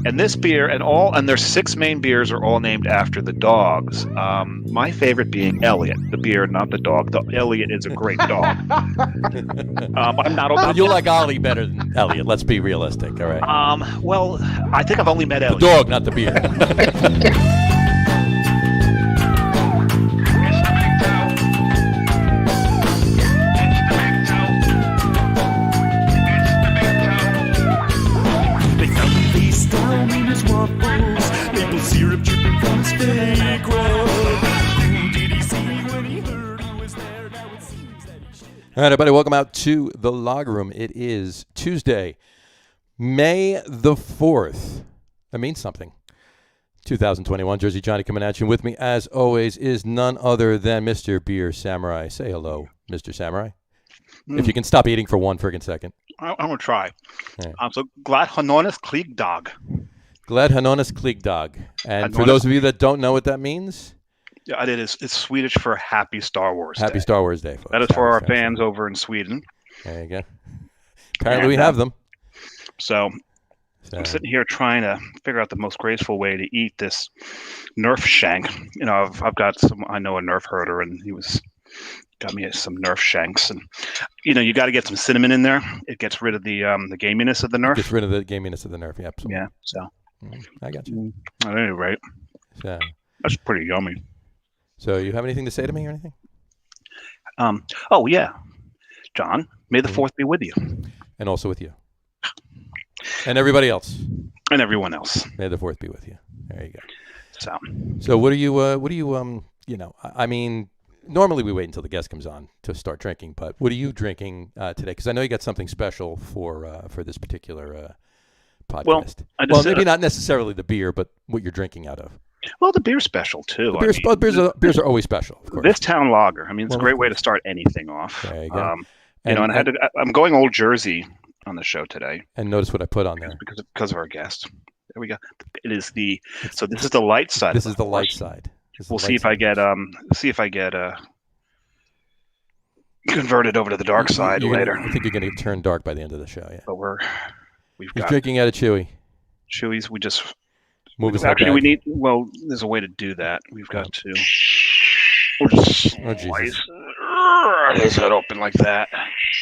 And this beer and their 6 main beers are all named after the dogs. My favorite being Elliot, the beer, not the dog. Elliot is a great dog. I'm not. You'll like Ollie better than Elliot. Let's be realistic, all right? Well, I think I've only met Elliot. The dog, not the beer. All right, everybody, welcome out to the Log Room. It is Tuesday, May the 4th. That means something. 2021, Jersey Johnny coming at you. With me, as always, is none other than Mr. Beer Samurai. Say hello, Mr. Samurai. If you can stop eating for 1 friggin' second. I'm going to try. Right. So, Glad Hanonis Klieg Dog. Glad Hanonis Klieg Dog. And for those of you that don't know what that means... Yeah, it's Swedish for Happy Star Wars Day. Happy Star Wars Day, folks. That is for our fans over in Sweden. There you go. Apparently we have them. So I'm sitting here trying to figure out the most graceful way to eat this Nerf shank. You know, I know a Nerf herder, and he got me some Nerf shanks, and you know, you got to get some cinnamon in there. It gets rid of the gaminess of the Nerf. Gets rid of the gaminess of the Nerf. Yeah, absolutely. Yeah. So I got you. At any rate, so, that's pretty yummy. So you have anything to say to me or anything? Oh yeah, John. May the 4th be with you, and also with you, and everybody else, and everyone else. May the 4th be with you. There you go. So what are you? You know, I mean, normally we wait until the guest comes on to start drinking, but what are you drinking today? Because I know you got something special for this particular podcast. Well, maybe not necessarily the beer, but what you're drinking out of. Well, the beer's special too. Beers are always special, of course. This town lager. I mean, it's a great way to start anything off. There you go. I'm going Old Jersey on the show today. And notice what I put on there because of our guest. There we go. This is the light side. This is the light side. We'll see if I get converted over to the dark side later. I think you're going to turn dark by the end of the show. Yeah. But He's drinking out of Chewy. Chewy's. We just. Actually, there's a way to do that. We've got to. Jesus. His head open like that.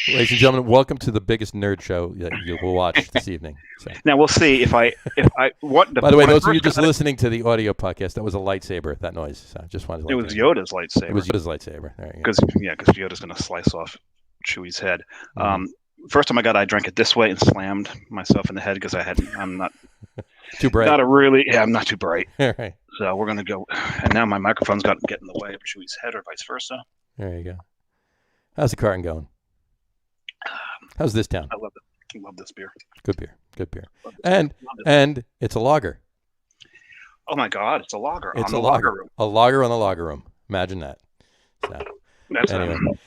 Ladies and gentlemen, welcome to the biggest nerd show that you will watch this evening. So. Now we'll see if I what. By the way, those of you just listening to the audio podcast, that was a lightsaber. That noise. So just wanted to. It was Yoda's lightsaber. It was Yoda's lightsaber. There you go. Because Yoda's going to slice off Chewie's head. First time I drank it this way and slammed myself in the head because I'm not too bright. I'm not too bright. All right. So we're gonna go, and now my microphone's got to get in the way of Chewie's head, or vice versa. There you go. How's the carton going? How's this town? I love it. I love this beer. Good beer. And it's a lager. Oh my God, it's a lager. It's a lager room. A lager on the lager room. Imagine that. So.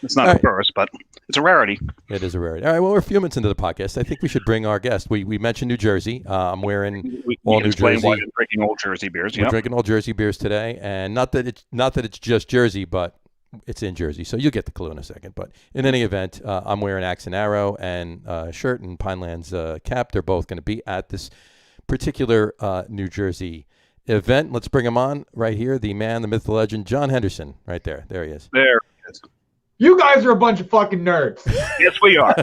It's not a first, but it's a rarity. It is a rarity. All right, well, we're a few minutes into the podcast. I think we should bring our guest. We mentioned New Jersey. I'm wearing all New Jersey. Why you're drinking Old Jersey beers. We're drinking Old Jersey beers today, and not that it's just Jersey, but it's in Jersey. So you'll get the clue in a second. But in any event, I'm wearing Axe and Arrow and shirt and Pinelands cap. They're both going to be at this particular New Jersey event. Let's bring him on right here. The man, the myth, the legend, Jon Henderson. Right there. There he is. There. You guys are a bunch of fucking nerds. Yes, we are.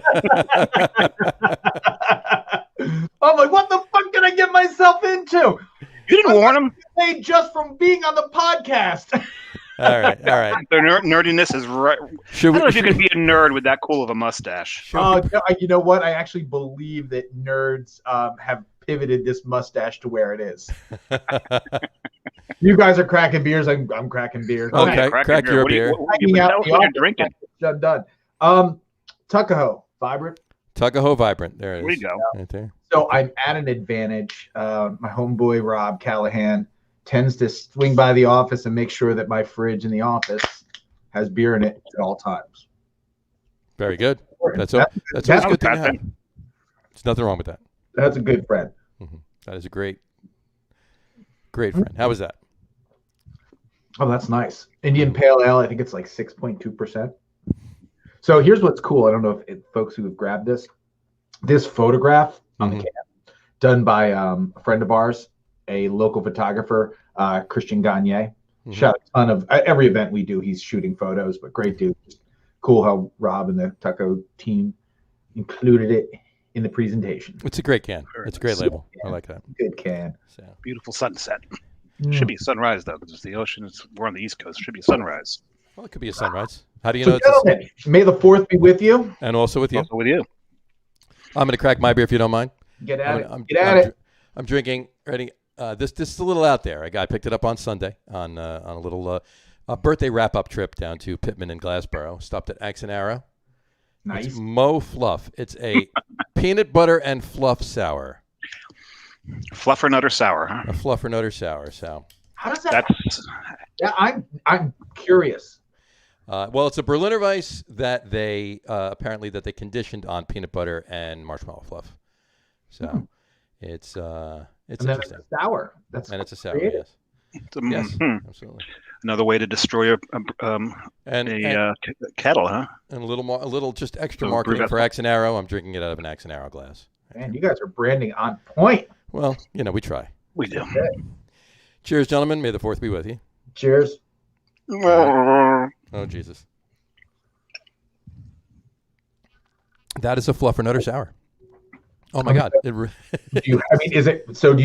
I'm like, what the fuck did I get myself into? You didn't warn them. Paid just from being on the podcast. All right. Their nerdiness is right. I don't know if you can be a nerd with that cool of a mustache. You know what? I actually believe that nerds have pivoted this mustache to where it is. You guys are cracking beers. I'm cracking beers. Okay, crack your beer. You're drinking. I'm done. Tuckahoe Vibrant. Tuckahoe Vibrant. There it is. There you go. Right there. So I'm at an advantage. My homeboy Rob Callahan tends to swing by the office and make sure that my fridge in the office has beer in it at all times. Very good. That's always good to have. There's nothing wrong with that. That's a good friend. Mm-hmm. That is a great friend. How was that? Oh, that's nice. Indian Pale Ale, I think it's like 6.2%. So here's what's cool. I don't know if folks who have grabbed this photograph on the can done by a friend of ours, a local photographer, Christian Gagne. Shot a ton of every event we do. He's shooting photos, but great dude. Just cool how Rob and the Tucko team included it in the presentation. It's a great can. It's a great label. I like that. Good can. So. Beautiful sunset. Should be a sunrise though, because the ocean is. We're on the East Coast. Should be a sunrise. Well, it could be a sunrise. How do you know? Gentlemen, may the 4th be with you, and also with you. Also with you. I'm going to crack my beer if you don't mind. Get at it. Get at it. I'm drinking. Ready? This is a little out there. I picked it up on Sunday on a little birthday wrap-up trip down to Pittman and Glassboro. Stopped at Axe and Arrow. Nice. It's Mo Fluff. It's a peanut butter and fluff sour. Fluffernutter sour, huh? A fluffernutter sour. So. How does that? That's. Yeah, I'm curious. Well, it's a Berliner Weiss that they apparently that they conditioned on peanut butter and marshmallow fluff. So it's interesting. It's sour. It's a sour. Creative. Yes. Yes, absolutely. Another way to destroy a kettle, huh? And a little just extra marketing for Axe and Arrow. I'm drinking it out of an Axe and Arrow glass. Man, you guys are branding on point. Well, we try. We do. Okay. Cheers, gentlemen. May the 4th be with you. Cheers. Oh, Jesus. That is a fluffernutter sour. Oh my God! Do you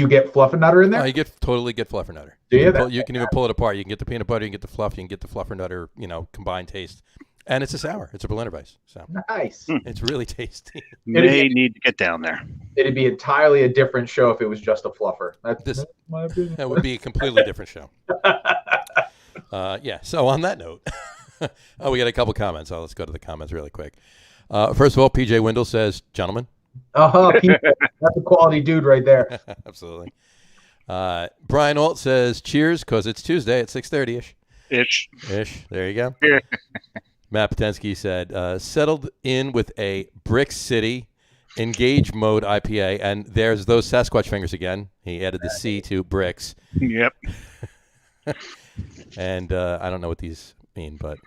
get fluffernutter in there? No, you totally get fluffernutter. Do you? You can even pull it apart. You can get the peanut butter, you can get the fluff, you can get the fluffernutter, combined taste. And it's a sour. It's a Berliner Weiss. So nice. It's really tasty. May need to get down there. It'd be entirely a different show if it was just a fluffer. That's my opinion. That would be a completely different show. Yeah. So on that note, we got a couple comments. So let's go to the comments really quick. First of all, PJ Windle says, "Gentlemen." That's a quality dude right there. Absolutely. Brian Alt says, "Cheers," because it's Tuesday at 6:30 ish. There you go. Matt Potensky said, "Settled in with a Brick City Engage Mode IPA," and there's those Sasquatch fingers again. He added the C to bricks. Yep. And I don't know what these mean, but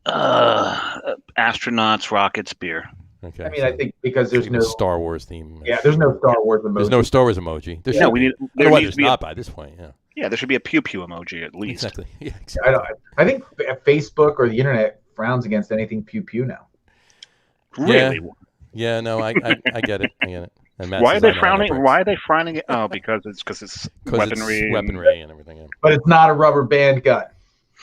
astronauts, rockets, beer. Okay. I mean, I think because there's no Star Wars theme. Yeah, there's no Star Wars emoji. There's no Star Wars emoji. There's not by this point. Yeah. Yeah, there should be a pew pew emoji at least. Exactly. Yeah, exactly. I think Facebook or the internet frowns against anything pew pew now. Really? Yeah. No, I get it. I get it. And why are they frowning? Why are they frowning? Oh, because it's weaponry, and everything. Yeah. But it's not a rubber band gun.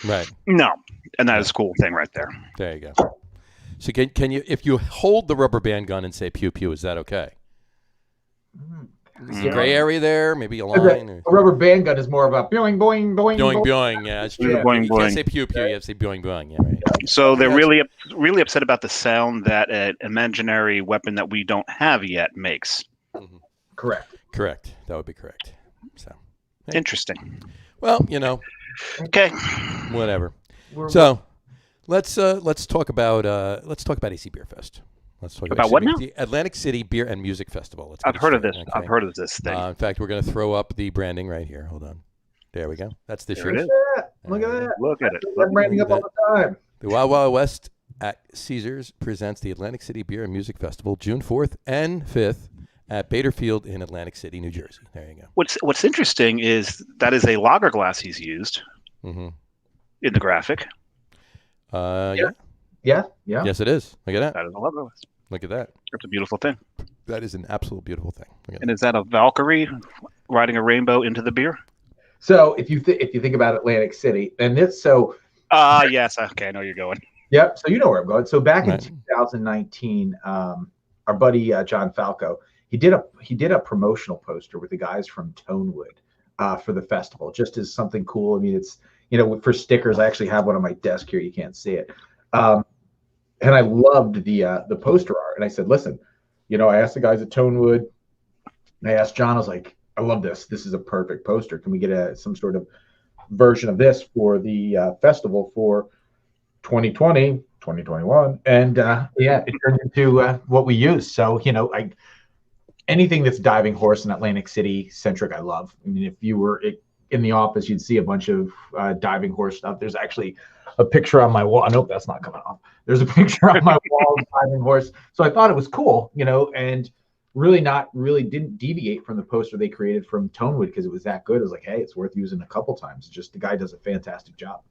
Right. No, and that is a cool thing right there. There you go. So can you, if you hold the rubber band gun and say pew pew, is that okay? Is the gray area there? Maybe a line? A rubber band gun is more about boing boing boing boing boing. Yeah, it's true. Boing, you can't say pew pew. You have to say boing boing. Yeah, right. So they're really upset about the sound that an imaginary weapon that we don't have yet makes. Mm-hmm. Correct. That would be correct. So interesting. Well, Okay. Whatever. So let's talk about AC Beer Fest. Let's talk about what now? The Atlantic City Beer and Music Festival. I've heard of this. Okay. I've heard of this thing. In fact, we're going to throw up the branding right here. Hold on. There we go. That's the shirt. Look at that. Look at it. I'm branding up all the time. The Wild Wild West at Caesars presents the Atlantic City Beer and Music Festival June 4th and 5th at Bader Field in Atlantic City, New Jersey. There you go. What's interesting is that is a lager glass he's used in the graphic. Yeah. Yes, it is. Look at that. That is a lager glass. Look at that. It's a beautiful thing. That is an absolute beautiful thing. And is that a Valkyrie riding a rainbow into the beer? So if you think about Atlantic City, and this yes, okay, I know you're going. Yep. So you know where I'm going. So back in 2019, our buddy John Falco, he did a promotional poster with the guys from Tonewood for the festival, just as something cool. I mean, it's for stickers. I actually have one on my desk here. You can't see it. And I loved the poster art. And I said, listen, I asked the guys at Tonewood. And I asked John. I was like, I love this. This is a perfect poster. Can we get some sort of version of this for the festival for 2020, 2021? And it turned into what we use. So anything that's diving horse and Atlantic City centric, I love. I mean, if you were in the office, you'd see a bunch of diving horse stuff. There's actually a picture on my wall. Nope, that's not coming off. There's a picture on my wall of diving horse. So I thought it was cool, and really didn't deviate from the poster they created from Tonewood because it was that good. It was like, hey, it's worth using a couple times. Just the guy does a fantastic job.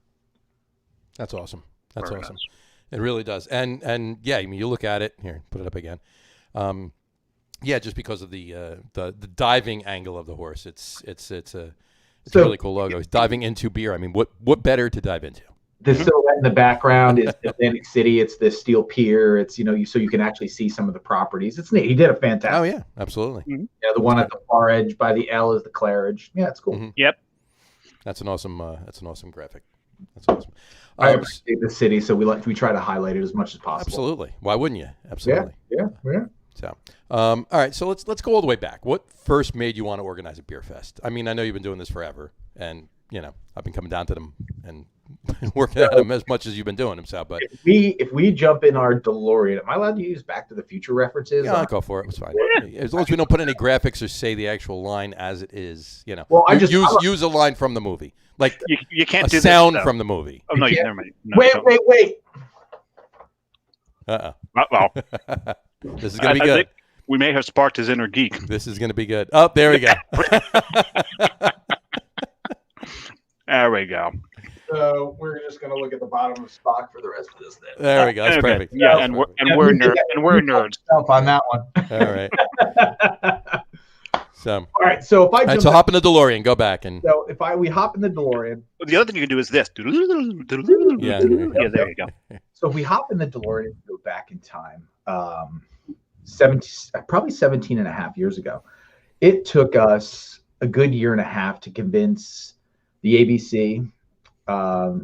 That's awesome. That's Very awesome. nice. It really does. And yeah, I mean, you look at it here. Put it up again. Yeah, just because of the diving angle of the horse, it's a really cool logo. It's diving into beer. I mean, what better to dive into? The silhouette in the background is Atlantic City. It's the steel pier. It's so you can actually see some of the properties. It's neat. He did a fantastic. Oh yeah, absolutely. Mm-hmm. Yeah, the one at the far edge by the L is the Claridge. Yeah, it's cool. Mm-hmm. Yep. That's an awesome graphic. That's awesome. I appreciate the city, so we try to highlight it as much as possible. Absolutely. Why wouldn't you? Absolutely. Yeah. So, all right. So let's go all the way back. What first made you want to organize a beer fest? I mean, I know you've been doing this forever, and I've been coming down to them and working at them as much as you've been doing them. So, but if we jump in our DeLorean, am I allowed to use Back to the Future references? Yeah, I'll go for it. It's fine. As long as we don't put any graphics or say the actual line as it is. Well, use a line from the movie, like you can't a do sound this, from the movie. Oh no, never mind. No, wait. Well, this is gonna be good. We may have sparked his inner geek. This is gonna be good. Oh, there we go. There we go. So we're just gonna look at the bottom of Spock for the rest of this. Then there we go. That's okay. perfect. Yeah, That's we're nerds. On that one. All right. So all right. So if I hop in the DeLorean, go back and. So if we hop in the DeLorean. The other thing you can do is this. Yeah, there you go. So if we hop in the DeLorean and go back in time, probably 17 and a half years ago, it took us a good year and a half to convince the ABC,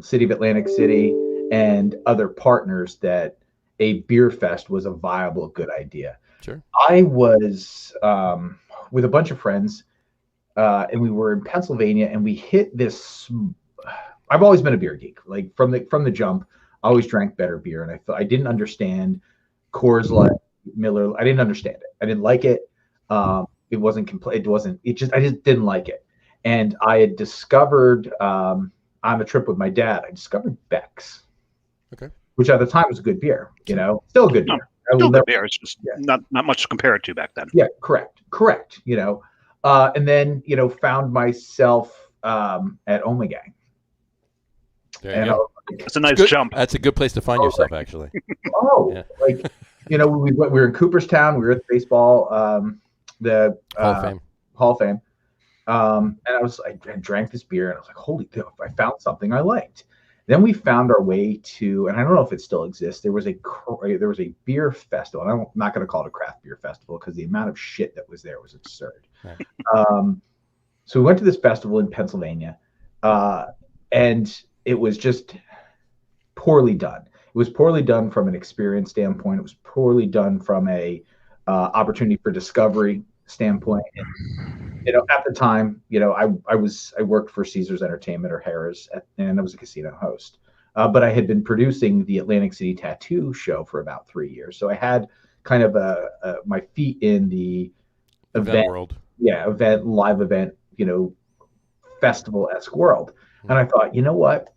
City of Atlantic City, and other partners that a beer fest was a viable, good idea. Sure. I was with a bunch of friends, and we were in Pennsylvania, and we hit this. I've always been a beer geek. Like from the jump, I always drank better beer, and I didn't understand Coors Light, Miller. I didn't understand it. I didn't like it. It wasn't complete. It wasn't. I just didn't like it. And I had discovered on a trip with my dad, I discovered Beck's. Okay. Which at the time was a good beer. Still a good beer. Still good beer. It's just not much to compare it to back then. Yeah, correct. And then found myself at Omegang. There you go. That's a nice jump. That's a good place to find yourself, actually. We were in Cooperstown. We were at the baseball, the Hall of Fame. And I drank this beer, and I was like, holy cow, I found something I liked. Then we found our way to, and I don't know if it still exists. There was a beer festival, and I'm not going to call it a craft beer festival because the amount of shit that was there was absurd. Right. So we went to this festival in Pennsylvania, and it was just poorly done. It was poorly done from an experience standpoint. It was poorly done from a opportunity for discovery standpoint. And, at the time, I worked for Caesars Entertainment or Harrah's, and I was a casino host. But I had been producing the Atlantic City Tattoo show for about 3 years, so I had kind of my feet in the event world. Yeah, live event, festival-esque world. Mm-hmm. And I thought, you know what?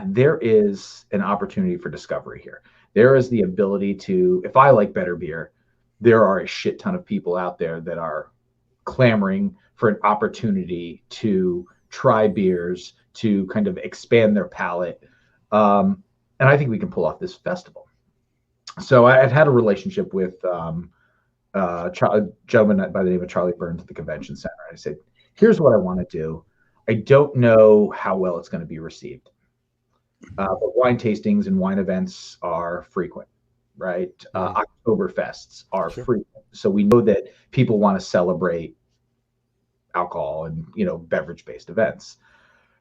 There is an opportunity for discovery here. There is the ability to, if I like better beer, there are a shit ton of people out there that are clamoring for an opportunity to try beers, to kind of expand their palate. And I think we can pull off this festival. So I had a relationship with a gentleman by the name of Charlie Burns at the convention center. I said, here's what I want to do. I don't know how well it's going to be received. But wine tastings and wine events are frequent, right? Oktoberfests are frequent. So we know that people want to celebrate alcohol and, beverage-based events.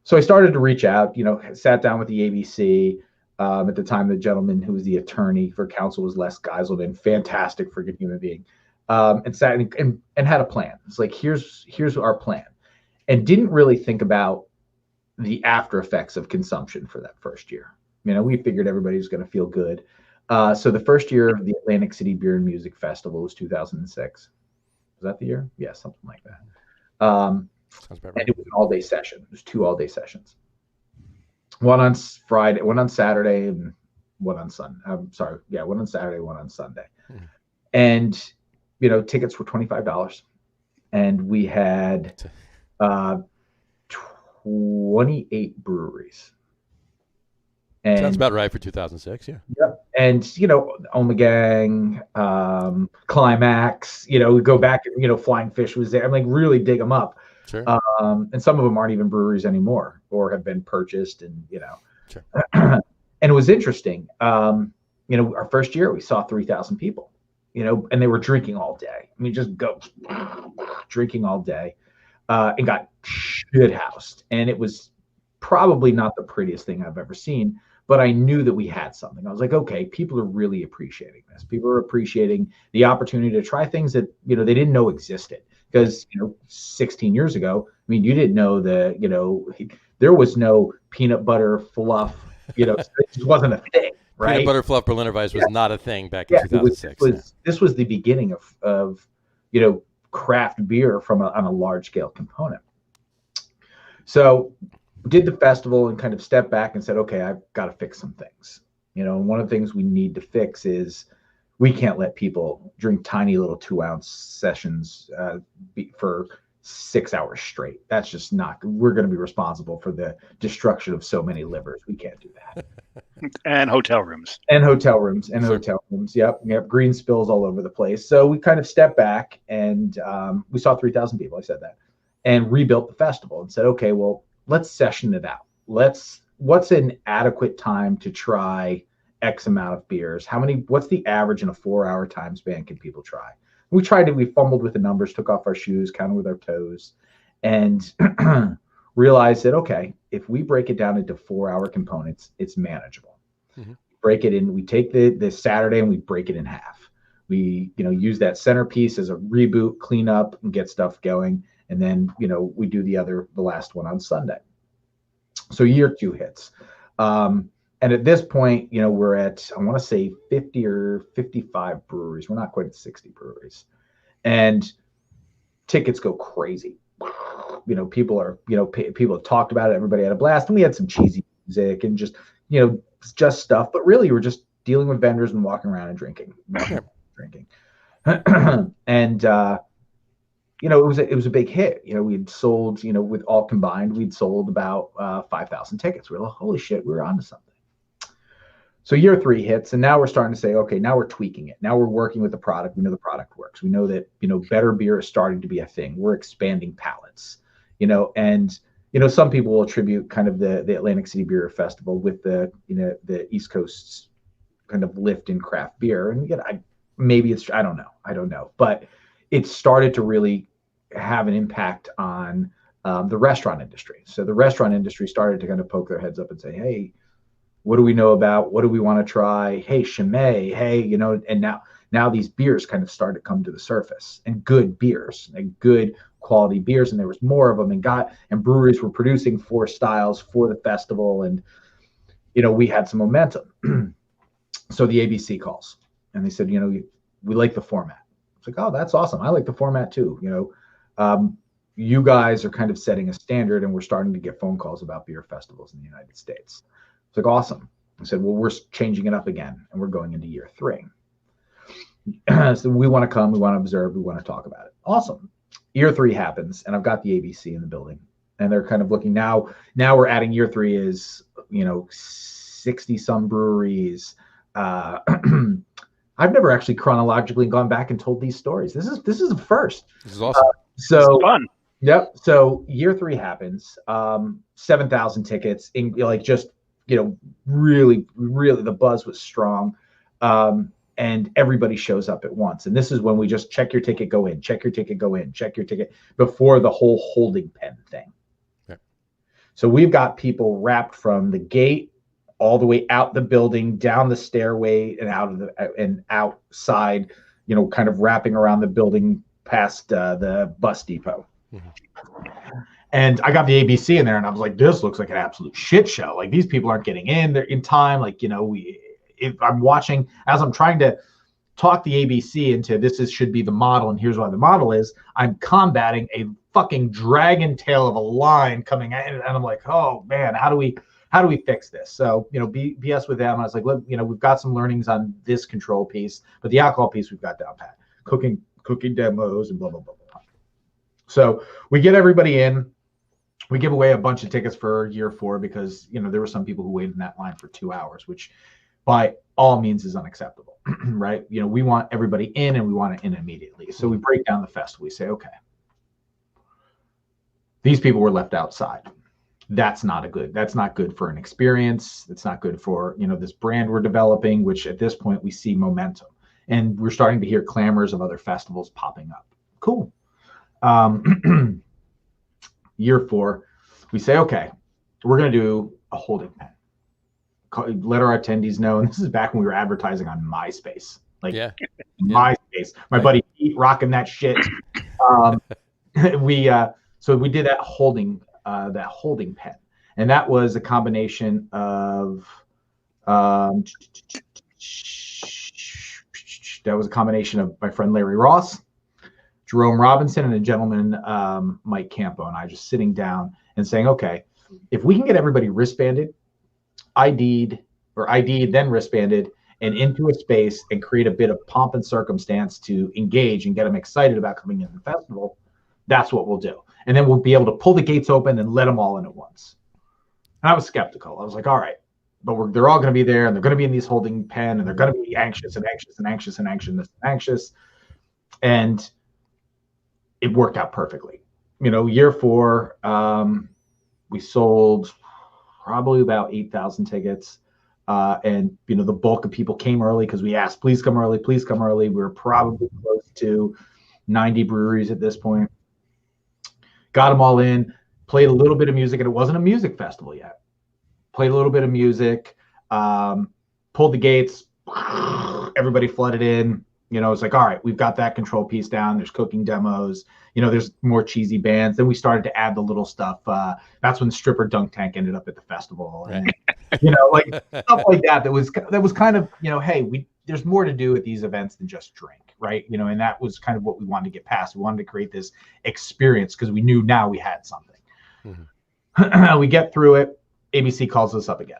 So I started to reach out, sat down with the ABC. At the time, the gentleman who was the attorney for council was Les Geiselman, fantastic freaking human being, and sat and had a plan. It's like, here's our plan. And didn't really think about the after effects of consumption for that first year. We figured everybody was going to feel good. So the first year of the Atlantic City Beer and Music Festival was 2006. Was that the year? Yeah, something like that. Sounds about right. And it was an all-day session. It was 2 all-day sessions. One on Friday, one on Saturday, and one on Sunday. One on Saturday, one on Sunday. Mm-hmm. And tickets were $25, and we had 28 breweries. And, sounds about right for 2006, yeah. Yep. And, Omegang, Climax, we go back, Flying Fish was there. I'm like, really dig them up. Sure. And some of them aren't even breweries anymore or have been purchased and, Sure. And it was interesting. Our first year we saw 3,000 people, and they were drinking all day. I mean, just go drinking all day, and got shit housed. And it was probably not the prettiest thing I've ever seen. But I knew that we had something. I was like, okay, people are really appreciating this. People are appreciating the opportunity to try things that, they didn't know existed. Because, 16 years ago, I mean, you didn't know there was no peanut butter fluff, it just wasn't a thing, right? Peanut butter fluff Berliner Weiss was not a thing back in 2006. This was the beginning of craft beer on a large scale component. So did the festival and kind of stepped back and said, okay, I've got to fix some things. And one of the things we need to fix is we can't let people drink tiny little 2-ounce sessions for 6 hours straight. That's just not, we're going to be responsible for the destruction of so many livers. We can't do that. And hotel rooms. Yep. Green spills all over the place. So we kind of stepped back and we saw 3,000 people. I said that, and rebuilt the festival and said, okay, well, let's session it out. What's an adequate time to try X amount of beers? What's the average in a 4-hour time span can people try? We tried it. We fumbled with the numbers, took off our shoes, counted with our toes, and realized that, okay, if we break it down into 4-hour components, it's manageable. Mm-hmm. Break it in. We take the Saturday and we break it in half. We, use that centerpiece as a reboot, clean up, and get stuff going. And then, we do the last one on Sunday. So year 2 hits. And at this point, we're at, I want to say 50 or 55 breweries. We're not quite at 60 breweries. And tickets go crazy. People have talked about it. Everybody had a blast. And we had some cheesy music and just stuff. But really, we're just dealing with vendors and walking around and drinking. And, it was a big hit. We'd sold, with all combined, we'd sold about 5,000 tickets. We were like, holy shit, we were onto something. So year 3 hits, and now we're starting to say, okay, now we're tweaking it. Now we're working with the product. We know the product works. We know that, better beer is starting to be a thing. We're expanding palettes, and, some people will attribute kind of the Atlantic City Beer Festival with the East Coast's kind of lift in craft beer. And maybe it's, I don't know, but it started to really have an impact on the restaurant industry. So the restaurant industry started to kind of poke their heads up and say, hey, what do we know about? What do we want to try? Hey, Chimay, hey, and now these beers kind of started to come to the surface, and good beers, and good quality beers. And there was more of them, and breweries were producing 4 styles for the festival. And, we had some momentum. So the ABC calls and they said, we like the format. It's like, oh, that's awesome. I like the format too. You guys are kind of setting a standard, and we're starting to get phone calls about beer festivals in the United States. It's like, awesome. I said, well, we're changing it up again, and we're going into year 3. So we want to come, we want to observe, we want to talk about it. Awesome. Year 3 happens, and I've got the ABC in the building, and they're kind of looking now we're adding year 3 is, 60 some breweries. I've never actually chronologically gone back and told these stories. This is a first. This is awesome. So this is fun. Yep. So year 3 happens. 7,000 tickets. Really, really, the buzz was strong, and everybody shows up at once. And this is when we just check your ticket, go in, check your ticket, go in, check your ticket, before the whole holding pen thing. Okay. So we've got people wrapped from the gate all the way out the building, down the stairway, and outside, kind of wrapping around the building past the bus depot. Mm-hmm. And I got the ABC in there, and I was like, this looks like an absolute shit show. Like, these people aren't getting in there in time. Like, if I'm watching, as I'm trying to talk the ABC into should be the model, and here's why the model is, I'm combating a fucking dragon tail of a line coming in, and I'm like, oh man, how do we fix this? So, BS with them. I was like, look, we've got some learnings on this control piece, but the alcohol piece we've got down pat. Cooking cooking demos and blah, blah, blah, blah. So we get everybody in. We give away a bunch of tickets for year 4 because, there were some people who waited in that line for 2 hours, which by all means is unacceptable, right? We want everybody in and we want it in immediately. So we break down the festival. We say, okay, these people were left outside. That's not good for an experience. It's not good for, this brand we're developing, which at this point we see momentum. And we're starting to hear clamors of other festivals popping up. Cool. Year 4, we say, okay, we're going to do a holding pen. Let our attendees know. And this is back when we were advertising on MySpace. MySpace. My buddy Pete rocking that shit. So we did that holding pen. And that was a combination of my friend Larry Ross, Jerome Robinson, and a gentleman, Mike Campo, and I just sitting down and saying, okay, if we can get everybody wristbanded, ID'd, then wristbanded, and into a space and create a bit of pomp and circumstance to engage and get them excited about coming in the festival, that's what we'll do. And then we'll be able to pull the gates open and let them all in at once. And I was skeptical. I was like, all right, but they're all going to be there, and they're going to be in these holding pen, and they're going to be anxious and anxious and anxious and anxious and anxious. And it worked out perfectly. Year 4, we sold probably about 8,000 tickets. And, the bulk of people came early because we asked, please come early, please come early. We were probably close to 90 breweries at this point. Got them all in, played a little bit of music, and it wasn't a music festival yet. Played a little bit of music, pulled the gates, everybody flooded in. It's like, all right, we've got that control piece down. There's cooking demos. There's more cheesy bands. Then we started to add the little stuff. That's when Stripper Dunk Tank ended up at the festival. And, stuff like that. That was kind of, hey, there's more to do at these events than just drink, right? And that was kind of what we wanted to get past. We wanted to create this experience because we knew now we had something. Mm-hmm. We get through it. ABC calls us up again.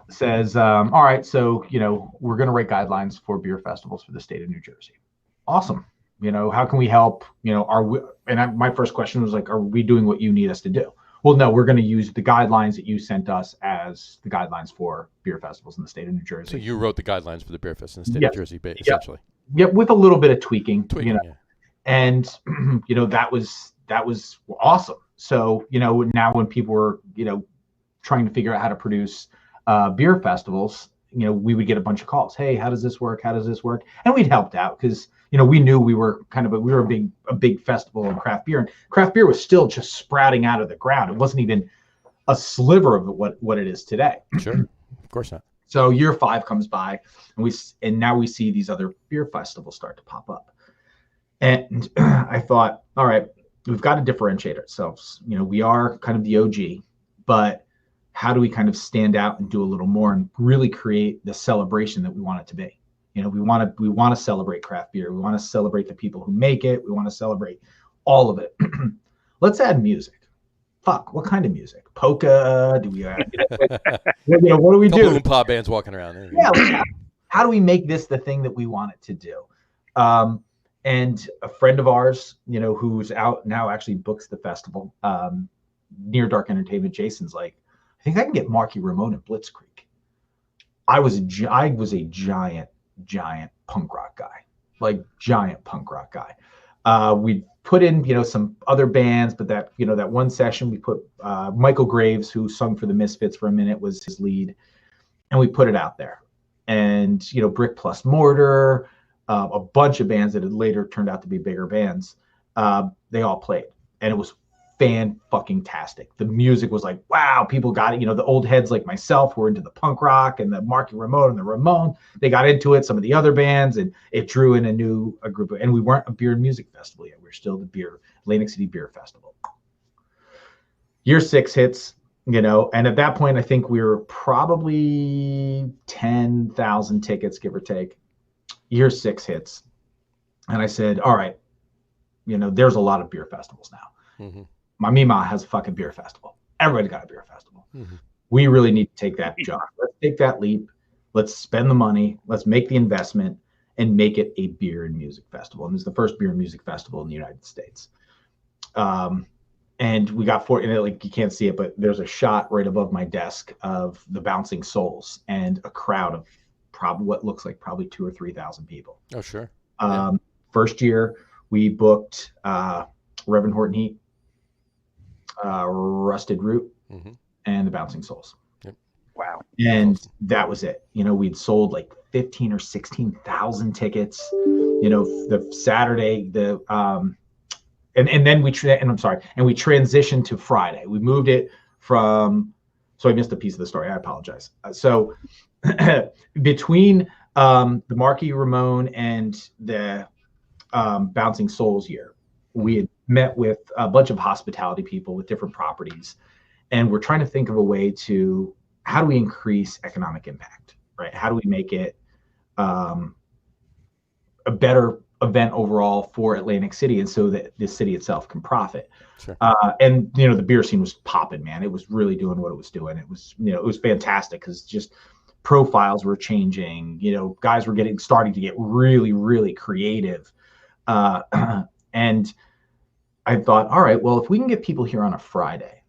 Says, all right, so, we're going to write guidelines for beer festivals for the state of New Jersey. Awesome. How can we help? My first question was like, are we doing what you need us to do? Well, no, we're going to use the guidelines that you sent us as the guidelines for beer festivals in the state of New Jersey. So you wrote the guidelines for the beer fest in the state of Jersey, essentially. Yeah, with a little bit of tweaking. Yeah. And, that was awesome. So, now when people were, trying to figure out how to produce beer festivals, we would get a bunch of calls. Hey, how does this work? How does this work? And we'd helped out because, we knew we were a big festival in craft beer, and craft beer was still just sprouting out of the ground. It wasn't even a sliver of what it is today. Sure. Of course not. So year 5 comes by, and now we see these other beer festivals start to pop up. And I thought, all right, we've got to differentiate ourselves. We are kind of the OG, but how do we kind of stand out and do a little more and really create the celebration that we want it to be? We want to celebrate craft beer. We want to celebrate the people who make it. We want to celebrate all of it. Let's add music. Fuck, what kind of music? Polka? Do we add, what do we do? Pop bands walking around. Yeah. How do we make this the thing that we want it to do? And a friend of ours, who's out now, actually books the festival, Near Dark Entertainment. Jason's like, I think I can get Marky Ramone and Blitzkrieg. I was a giant punk rock guy, We put in, some other bands, but that one session we put Michael Graves, who sung for the Misfits for a minute, was his lead, and we put it out there. And Brick Plus Mortar, a bunch of bands that had later turned out to be bigger bands, they all played, and it was fan-fucking-tastic. The music was like, wow, people got it. The old heads like myself were into the punk rock, and the Marky Ramone and the Ramone, they got into it. Some of the other bands, and it drew in a group of, and we weren't a beer and music festival yet. We were still the Atlantic City Beer Festival. Year 6 hits, and at that point, I think we were probably 10,000 tickets, give or take. Year 6 hits, and I said, all right, there's a lot of beer festivals now. Mm-hmm. My Mima has a fucking beer festival. Everybody's got a beer festival. Mm-hmm. We really need to take that jump. Let's take that leap. Let's spend the money. Let's make the investment and make it a beer and music festival. And it's the first beer and music festival in the United States. And we got like, you can't see it, but there's a shot right above my desk of the Bouncing Souls and a crowd of probably what looks like probably 2,000 or 3,000 people. Oh, sure. First year we booked Reverend Horton Heat, Rusted Root, and the Bouncing Souls. Yep. Wow. And that was it. We'd sold like 15 or 16,000 tickets. The Saturday, and then we transitioned to Friday. We moved it from. So I missed a piece of the story. I apologize. So between the Marquis Ramon and the Bouncing Souls year, we had met with a bunch of hospitality people with different properties, and we're trying to think of a way to, how do we increase economic impact, right? How do we make it a better event overall for Atlantic City, and so that the city itself can profit. Sure. And the beer scene was popping, man. It was really doing what it was doing. It was, it was fantastic because just profiles were changing. Guys were starting to get really, really creative. And I thought, all right, well, if we can get people here on a Friday,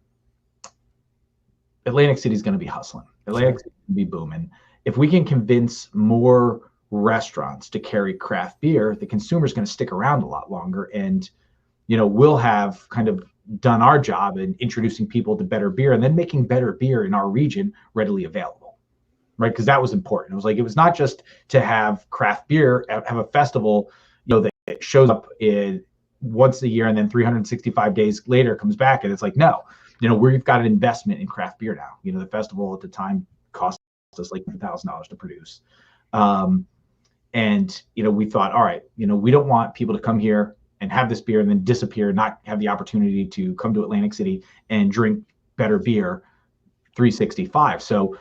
Atlantic City's going to be hustling. Atlantic City's going to be booming. If we can convince more restaurants to carry craft beer, the consumer's going to stick around a lot longer, and we'll have kind of done our job in introducing people to better beer and then making better beer in our region readily available, right? Because that was important. It was not just to have craft beer, have a festival that shows up once a year and then 365 days later comes back, and it's like, no, we've got an investment in craft beer now. The festival at the time cost us like $1,000 to produce. And we thought, all right, we don't want people to come here and have this beer and then disappear, not have the opportunity to come to Atlantic City and drink better beer 365. So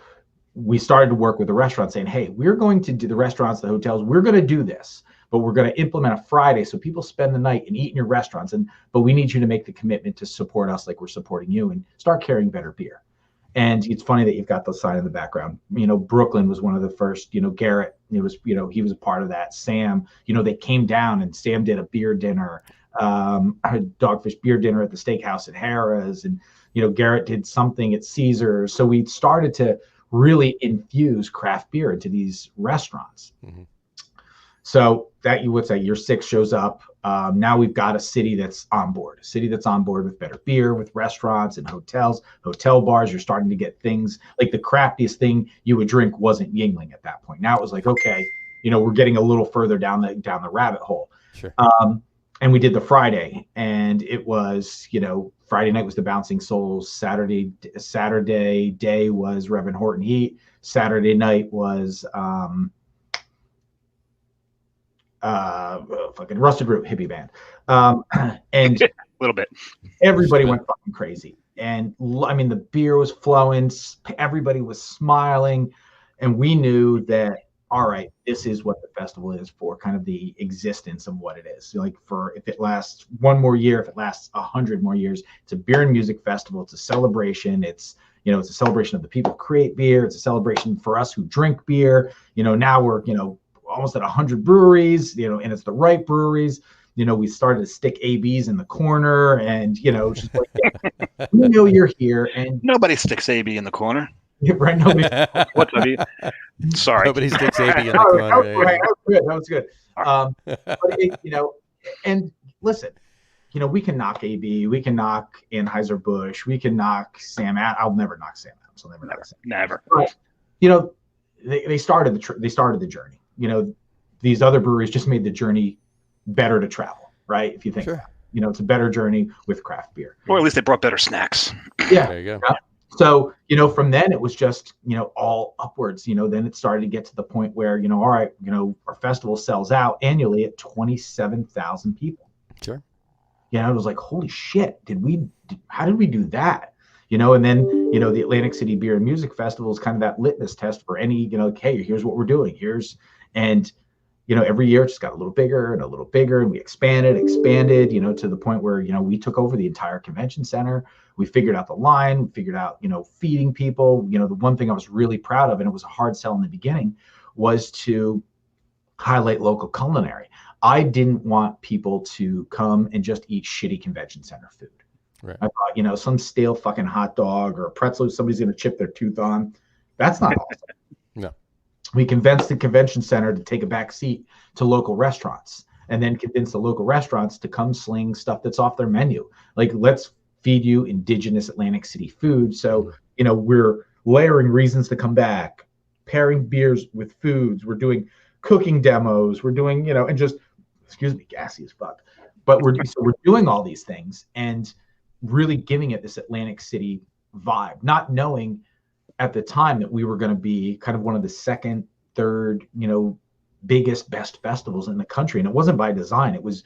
we started to work with the restaurants saying, hey, we're going to do, the restaurants, the hotels, we're going to do this, but we're going to implement a Friday so people spend the night and eat in your restaurants. But we need you to make the commitment to support us like we're supporting you and start carrying better beer. And it's funny that you've got the sign in the background. Brooklyn was one of the first, Garrett, he was a part of that. Sam, they came down and Sam did a beer dinner, a dogfish beer dinner at the steakhouse at Harrah's. And, Garrett did something at Caesar's. So we started to really infuse craft beer into these restaurants. Mm-hmm. So year 6 shows up. Now we've got a city that's on board, with better beer, with restaurants and hotels, hotel bars. You're starting to get things like the crappiest thing you would drink wasn't Yingling at that point. Now it was like, okay, we're getting a little further down the rabbit hole. Sure. And we did the Friday, and it was, Friday night was the Bouncing Souls. Saturday day was Reverend Horton Heat. Saturday night was fucking Rusted Root hippie band. And a little bit. Everybody went fucking crazy. And the beer was flowing, everybody was smiling, and we knew that, all right, this is what the festival is for, kind of the existence of what it is. So if it lasts one more year, if it lasts 100 more years, it's a beer and music festival. It's a celebration. It's a celebration of the people who create beer. It's a celebration for us who drink beer. Now we're, almost at 100 breweries, and it's the right breweries. We started to stick ABs in the corner, and just like, we know you're here, and nobody sticks AB in the corner. Right? Nobody. What? Sorry, nobody sticks AB in the corner. That was good. But and listen, we can knock AB, we can knock Anheuser-Busch, we can knock Sam. I'll never knock Sam Adams. I'll never knock Sam. Never. But, they started the journey. These other breweries just made the journey better to travel, right? If you think about it. It's a better journey with craft beer. Or at least they brought better snacks. Yeah. There you go. Yeah. So, from then it was just, all upwards, then it started to get to the point where, all right, our festival sells out annually at 27,000 people. Sure. It was like, holy shit, how did we do that? And then, the Atlantic City Beer and Music Festival is kind of that litmus test for any, hey, here's what we're doing. Every year it just got a little bigger and we expanded, to the point where, we took over the entire convention center. We figured out the line, we figured out, feeding people. The one thing I was really proud of, and it was a hard sell in the beginning, was to highlight local culinary. I didn't want people to come and just eat shitty convention center food. Right. I thought, some stale fucking hot dog or a pretzel somebody's going to chip their tooth on. That's not awesome. No. We convinced the convention center to take a back seat to local restaurants, and then convince the local restaurants to come sling stuff that's off their menu. Like, let's feed you indigenous Atlantic City food. So, we're layering reasons to come back, pairing beers with foods. We're doing cooking demos. We're doing, and just, excuse me, gassy as fuck. But we're doing all these things and really giving it this Atlantic City vibe, not knowing at the time that we were going to be kind of one of the second, third, biggest, best festivals in the country. And it wasn't by design. It was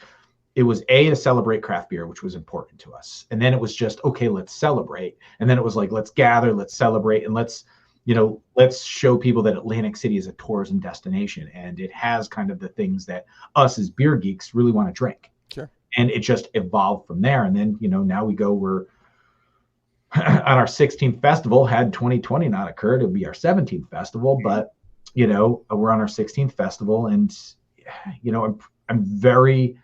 to celebrate craft beer, which was important to us. And then it was just, okay, let's celebrate. And then it was like, let's gather, let's celebrate, and let's show people that Atlantic City is a tourism destination, and it has kind of the things that us as beer geeks really want to drink. Sure. And it just evolved from there. And then, now we're on our 16th festival. Had 2020 not occurred, it would be our 17th festival. But, we're on our 16th festival, and, I'm very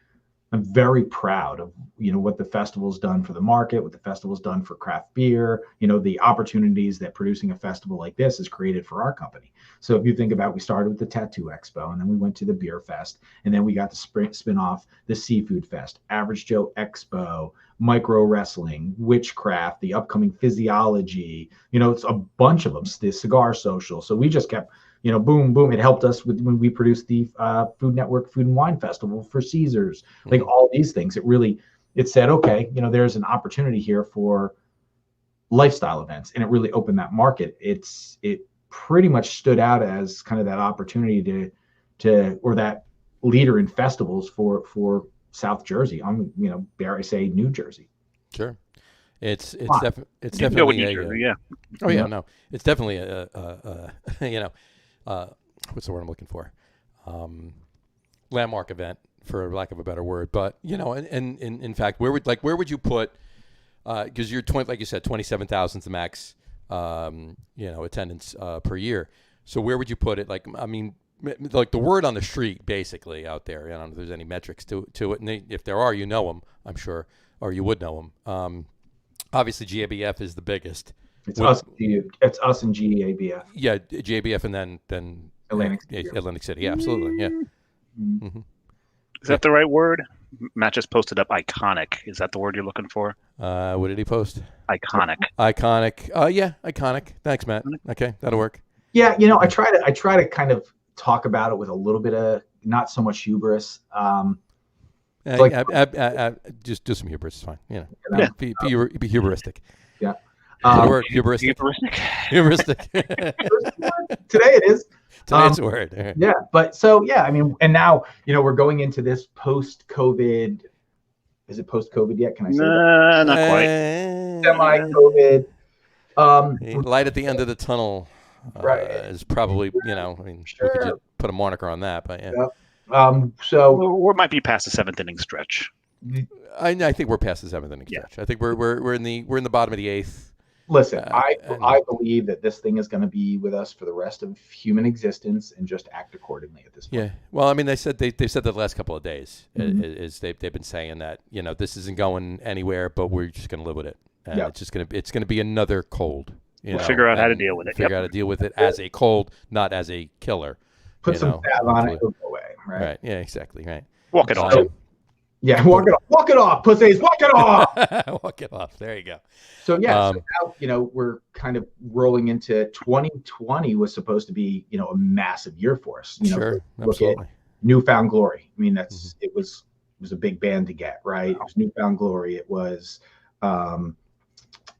proud of, what the festival's done for the market, what the festival's done for craft beer, the opportunities that producing a festival like this has created for our company. So if you think about, we started with the Tattoo Expo, and then we went to the Beer Fest, and then we got to spin off the Seafood Fest, Average Joe Expo, Micro Wrestling, Witchcraft, the upcoming Physiology, it's a bunch of them, the Cigar Social. So we just kept, boom, boom. It helped us when we produced the Food Network Food and Wine Festival for Caesars, like all these things. It said, okay, there's an opportunity here for lifestyle events, and it really opened that market. It pretty much stood out as kind of that opportunity or that leader in festivals for South Jersey. Dare I say, New Jersey. Sure. It's definitely yeah. Oh yeah, no. It's definitely what's the word I'm looking for? Landmark event, for lack of a better word. But and in fact, where would you put? Because you're like you said, 27,000 is the max, attendance per year. So where would you put it? Like the word on the street, basically out there. I don't know if there's any metrics to it, and if there are, them, I'm sure, or you would know them. Obviously, GABF is the biggest. It's us and GABF. Yeah, GABF, and then Atlantic City. Yeah, absolutely. Yeah. Mm-hmm. Is that the right word? Matt just posted up iconic. Is that the word you're looking for? What did he post? Iconic. Iconic. Yeah, iconic. Thanks, Matt. Okay, that'll work. Yeah, I try to kind of talk about it with a little bit of not so much hubris. Just do some hubris. It's fine. Be hubristic. Yeah. Word, hubristic. Hubristic. Today it is. Today's a word. Yeah, but so yeah, and now we're going into this post-COVID. Is it post-COVID yet? Can I say that? Not quite. Semi-COVID. Light at the end of the tunnel. Right. Is probably Sure. We could just put a moniker on that, but yeah. Yep. So we might be past the 7th inning stretch. I think we're past the 7th inning stretch. I think we're in the bottom of the 8th. Listen, I believe that this thing is going to be with us for the rest of human existence, and just act accordingly at this point. Yeah. Well, they've said that the last couple of days is they've been saying that this isn't going anywhere, but we're just going to live with it, and it's going to be another cold. We'll figure out how to deal with it. Figure out how to deal with it as a cold, not as a killer. Put some fat on it, it'll go away. Right. Yeah. Exactly. Right. Walk it off. Yeah, walk it off. Walk it off, pussies. Walk it off. Walk it off. There you go. So yeah, so now we're kind of rolling into 2020 was supposed to be a massive year for us. Sure, absolutely. Newfound Glory. It was a big band to get, right. It was Newfound Glory. It was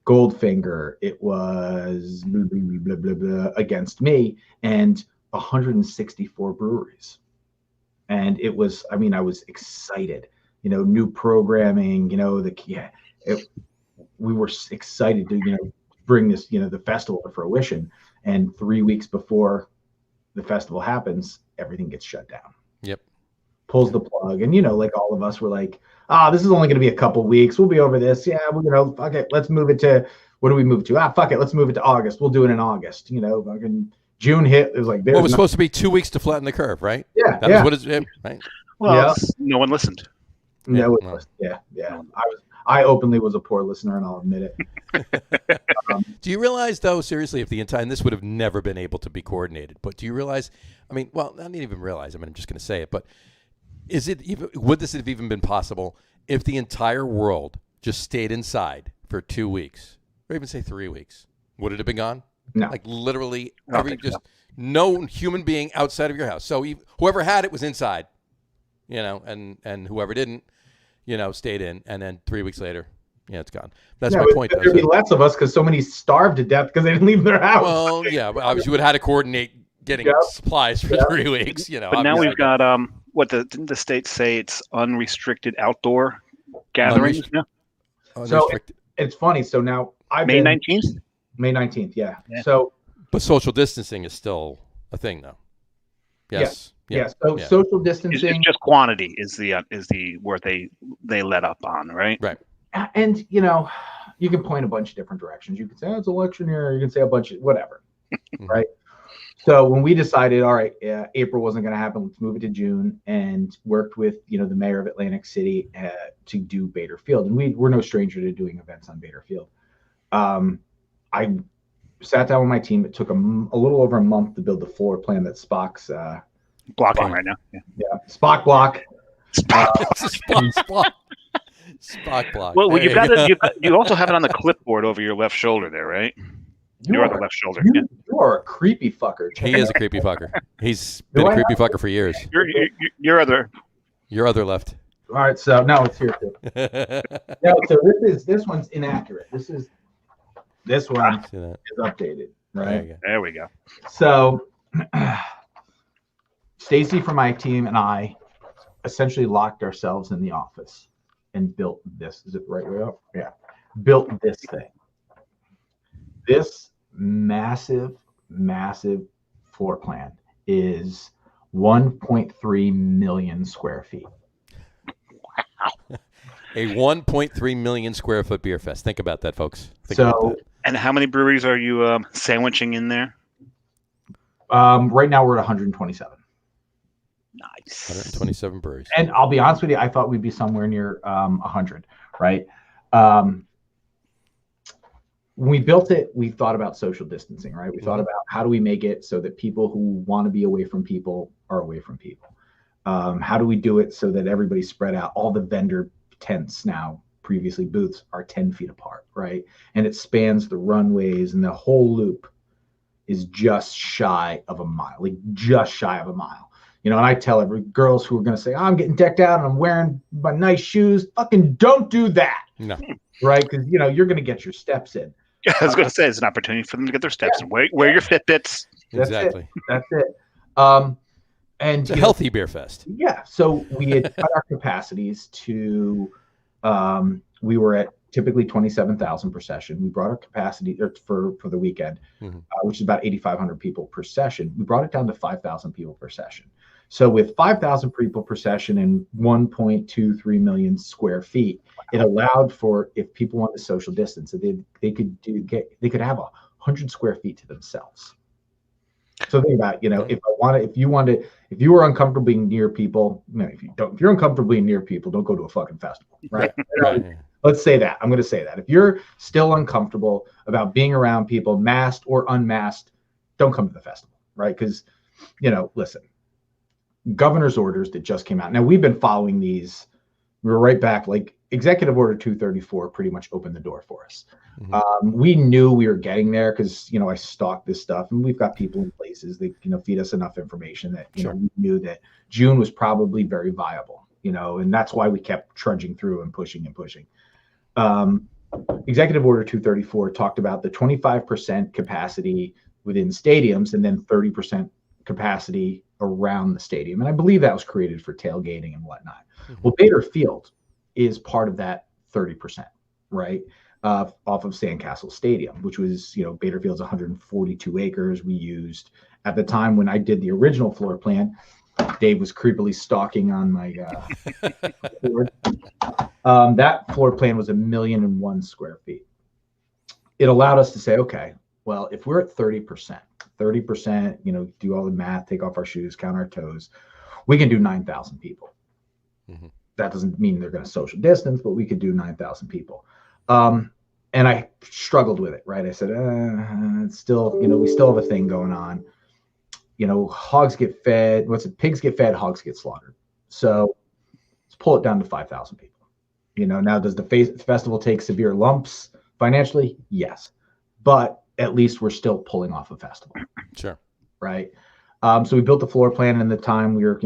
Goldfinger. It was blah, blah, blah, blah, Against Me, and 164 breweries. And it was, I was excited. New programming. We were excited to bring this the festival to fruition. And 3 weeks before the festival happens, everything gets shut down. Yep. Pulls the plug, and like all of us were like, this is only going to be a couple weeks. We'll be over this. Yeah, we're fuck it. Let's move it to, what do we move to? Fuck it. Let's move it to August. We'll do it in August. Fucking June hit. It was like, well, it was supposed to be 2 weeks to flatten the curve, right? Yeah, that was what it's right. Well, no one listened. No, yeah. I openly was a poor listener, and I'll admit it. Do you realize, though, seriously, if the entire, and this would have never been able to be coordinated, but do you realize, I mean, well, I didn't even realize, I mean, I'm just going to say it, but would this have even been possible if the entire world just stayed inside for 2 weeks, or even say 3 weeks? Would it have been gone? No. Like literally no human being outside of your house. So whoever had it was inside, and whoever didn't, stayed in, and then 3 weeks later, it's gone. That's my point. There'd be less of us because so many starved to death because they didn't leave their house. Well, yeah, but obviously you would have had to coordinate getting supplies for 3 weeks. But now we've got didn't the states say it's unrestricted outdoor gatherings? So it's funny. So now May 19th. May 19th, yeah. So, but social distancing is still a thing, though. Yes. Yeah. So social distancing, it's just quantity is the word they let up on, right? Right. And you can point a bunch of different directions. You can say it's election year. You can say a bunch of whatever, right? So when we decided, all right, April wasn't going to happen, let's move it to June, and worked with the mayor of Atlantic City to do Bader Field, and we're no stranger to doing events on Bader Field. I sat down with my team. It took a little over a month to build the floor plan that Spock's blocking right now. Yeah, Spock block. Spock block. Well, you also have it on the clipboard over your left shoulder there, right? You're on the left shoulder. You are a creepy fucker. He is a creepy fucker. He's been a creepy fucker for years. Your other left. All right, so now it's here too. No, so this one's inaccurate. This one is updated, right? There we go. So Stacy from my team and I essentially locked ourselves in the office and built this. Is it the right way up? Yeah. Built this thing. This massive floor plan is 1.3 million square feet. Wow. A 1.3 million square foot beer fest. Think about that, folks. And how many breweries are you sandwiching in there? Right now we're at 127. Nice. 127 breweries. And I'll be honest with you, I thought we'd be somewhere near 100, right? When we built it, we thought about social distancing, right? We thought about how do we make it so that people who want to be away from people are away from people. How do we do it so that everybody's spread out? All the vendor tents now, previously booths, are 10 feet apart, right? And it spans the runways, and the whole loop is just shy of a mile, and I tell every girls who are going to say, I'm getting decked out and I'm wearing my nice shoes, fucking don't do that. No. Right? Because, you're going to get your steps in. Yeah, I was going to say, it's an opportunity for them to get their steps in. Wear your Fitbits. Exactly. That's it. And it's a healthy beer fest. Yeah. So we had cut our capacities to, we were at typically 27,000 per session. We brought our capacity for the weekend, which is about 8,500 people per session. We brought it down to 5,000 people per session. So with 5,000 people per session and 1.23 million square feet, it allowed for, if people wanted to social distance, they could have 100 square feet to themselves. So think about, if you were uncomfortable being near people, if you're uncomfortable being near people, don't go to a fucking festival, right? Let's say that. I'm going to say that. If you're still uncomfortable about being around people, masked or unmasked, don't come to the festival, right? Because, listen, governor's orders that just came out. Now, we've been following these. We were right back, like Executive Order 234 pretty much opened the door for us. We knew we were getting there because, I stalked this stuff, and we've got people in places that, feed us enough information that, we knew that June was probably very viable, and that's why we kept trudging through and pushing. Executive Order 234 talked about the 25% capacity within stadiums and then 30% capacity around the stadium. And I believe that was created for tailgating and whatnot. Well, Bader Field is part of that 30%, right? Off of Sandcastle Stadium, which was, Bader Field's 142 acres. We used, at the time when I did the original floor plan, Dave was creepily stalking on my board. That floor plan was 1,000,001 square feet. It allowed us to say, okay, well, if we're at 30%, 30%, do all the math, take off our shoes, count our toes. We can do 9,000 people. Mm-hmm. That doesn't mean they're going to social distance, but we could do 9,000 people. And I struggled with it, right? I said, it's still, we still have a thing going on. Hogs get fed. Pigs get fed, hogs get slaughtered. So let's pull it down to 5,000 people. Now does the festival take severe lumps financially? Yes. But at least we're still pulling off a festival. Sure. Right. So we built the floor plan, and in the time we were,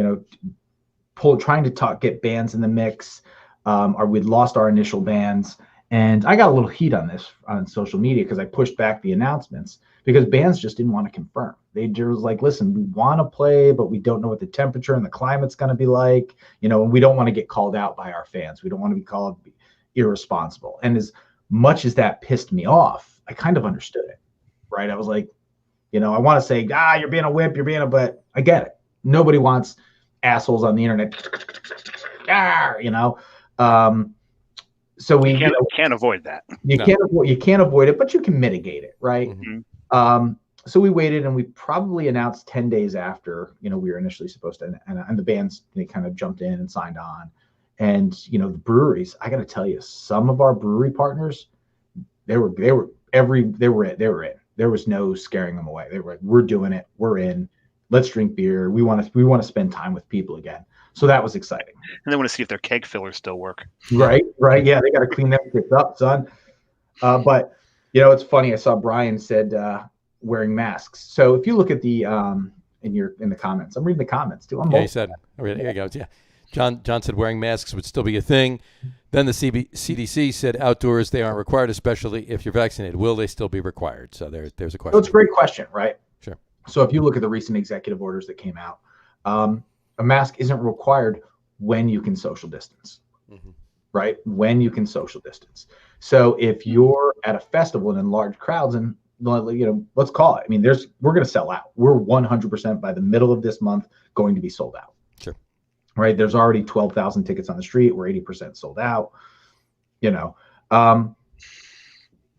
trying to get bands in the mix. We'd lost our initial bands. And I got a little heat on this on social media because I pushed back the announcements because bands just didn't want to confirm. They just was like, listen, we want to play, but we don't know what the temperature and the climate's going to be like, and we don't want to get called out by our fans. We don't want to be called irresponsible. And as much as that pissed me off, I kind of understood it, right? I was like, I want to say, you're being a wimp, but I get it. Nobody wants assholes on the internet. So we can't avoid that. You can't avoid it, but you can mitigate it, right? Mm-hmm. So we waited, and we probably announced 10 days after, we were initially supposed to, and the bands, they kind of jumped in and signed on. And, the breweries, I got to tell you, some of our brewery partners, they were in. There was no scaring them away. They were like, we're doing it. We're in. Let's drink beer. We want to spend time with people again. So that was exciting. And they want to see if their keg fillers still work. Right. Yeah, they got to clean them shit up, son. But it's funny. I saw Brian said wearing masks. So if you look at the in the comments, I'm reading the comments too. He said, here he goes. Yeah, John said wearing masks would still be a thing. Then the CDC said outdoors they aren't required, especially if you're vaccinated. Will they still be required? So there's a question. So it's a great question, right? Sure. So if you look at the recent executive orders that came out, a mask isn't required when you can social distance, mm-hmm. right? When you can social distance. So if you're at a festival and in large crowds, and let's call it. I mean, we're going to sell out. We're 100% by the middle of this month going to be sold out. Sure. Right. There's already 12,000 tickets on the street. We're 80% sold out.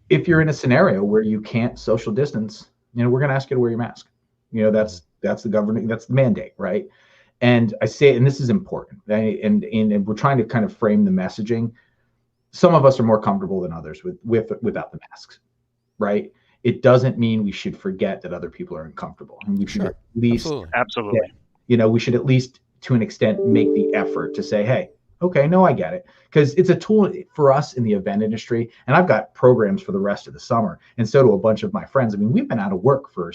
If you're in a scenario where you can't social distance, we're going to ask you to wear your mask. That's the governing, that's the mandate, right? And I say, and this is important, and we're trying to kind of frame the messaging. Some of us are more comfortable than others without the masks, right? It doesn't mean we should forget that other people are uncomfortable, and we should at least, absolutely, we should at least, to an extent, make the effort to say, hey, okay, no, I get it, because it's a tool for us in the event industry, and I've got programs for the rest of the summer, and so do a bunch of my friends. I mean, we've been out of work for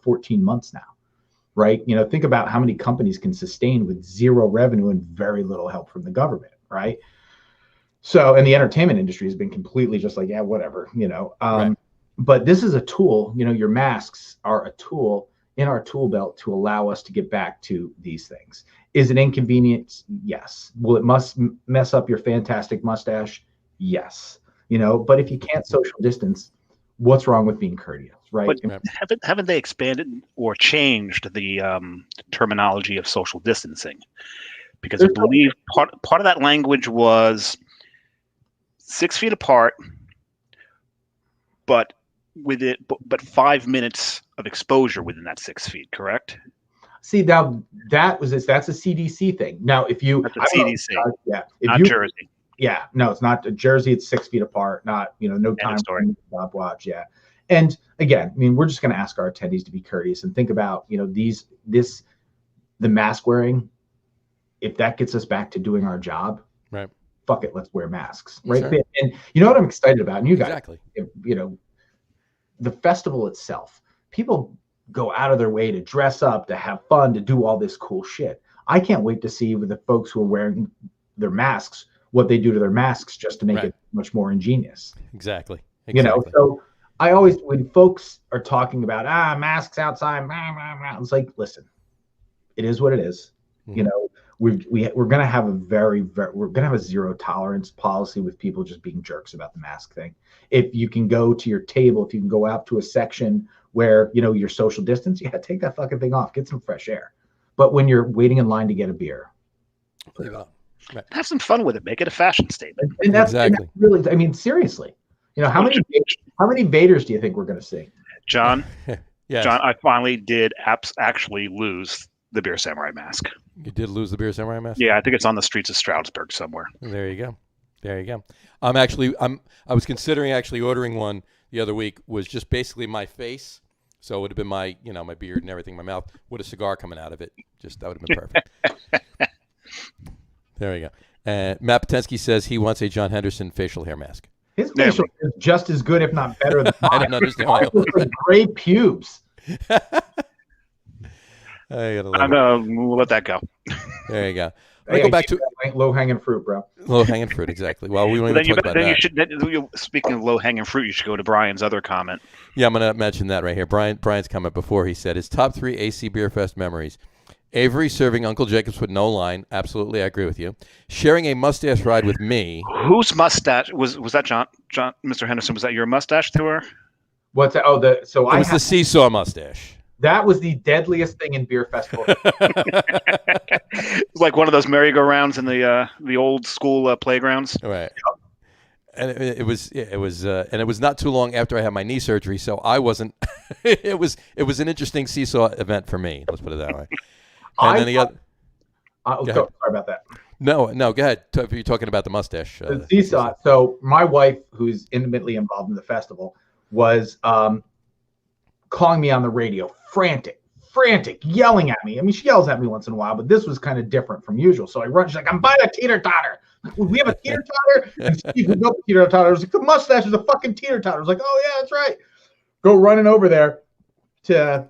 14 months now. Right. Think about how many companies can sustain with zero revenue and very little help from the government. Right. So, and the entertainment industry has been completely just like, yeah, whatever, right. But this is a tool, your masks are a tool in our tool belt to allow us to get back to these things. Is it inconvenient? Yes. Will it mess up your fantastic mustache? Yes. But if you can't social distance, what's wrong with being courteous? Right. But haven't they expanded or changed the terminology of social distancing? Because I believe part of that language was 6 feet apart, but 5 minutes of exposure within that 6 feet. Correct. See, now that's a CDC thing. Now, if you that's a CDC, not Jersey. Yeah, no, it's not Jersey. It's 6 feet apart. Not no time for stopwatch. Yeah. And again, I mean, we're just going to ask our attendees to be courteous and think about, the mask wearing. If that gets us back to doing our job, right? Fuck it, let's wear masks, right? Sure. And what I'm excited about, and you guys, exactly. The festival itself, people go out of their way to dress up, to have fun, to do all this cool shit. I can't wait to see with the folks who are wearing their masks, what they do to their masks just to make it much more ingenious. Exactly. So I always, when folks are talking about masks outside, it's like, listen, it is what it is. Mm-hmm. We're gonna have we're gonna have a zero tolerance policy with people just being jerks about the mask thing. If you can go to your table, if you can go out to a section where you're social distance, take that fucking thing off, get some fresh air. But when you're waiting in line to get a beer, put it on. Right. Have some fun with it. Make it a fashion statement. And that's really, I mean, seriously. How many Vaders do you think we're going to see? John? Yes. John, I finally did actually lose the Beer Samurai mask. You did lose the Beer Samurai mask? Yeah, I think it's on the streets of Stroudsburg somewhere. There you go. There you go. I was considering actually ordering one the other week. Was just basically my face, so it would have been my my beard and everything, my mouth with a cigar coming out of it. That would have been perfect. There we go. And Matt Patensky says he wants a Jon Henderson facial hair mask. His facial is just as good, if not better, than mine. I don't understand why. Gray pubes. We'll let that go. There you go. Go back to low hanging fruit, bro. Low hanging fruit, exactly. Well, we won't even talk about that. Speaking of low hanging fruit, you should go to Brian's other comment. Yeah, I'm going to mention that right here. Brian's comment before, he said his top 3 AC Beer Fest memories: Avery serving Uncle Jacobs with no line. Absolutely, I agree with you. Sharing a mustache ride with me. Whose mustache was that? John, Mr. Henderson, was that your mustache tour? What's that? It was the seesaw mustache. That was the deadliest thing in Beer Festival. It's like one of those merry-go-rounds in the old school playgrounds. Right. And it was not too long after I had my knee surgery, so I wasn't. It was an interesting seesaw event for me. Let's put it that way. And then the other. Sorry about that. No, go ahead. If you're talking about the mustache. The seesaw. So my wife, who's intimately involved in the festival, was calling me on the radio, frantic, yelling at me. I mean, she yells at me once in a while, but this was kind of different from usual. So I run. She's like, "I'm buying a teeter-totter." We have a teeter-totter? And Steve was up the teeter-totter. I was like, the mustache is a fucking teeter-totter. I was like, oh, yeah, that's right. Go running over there to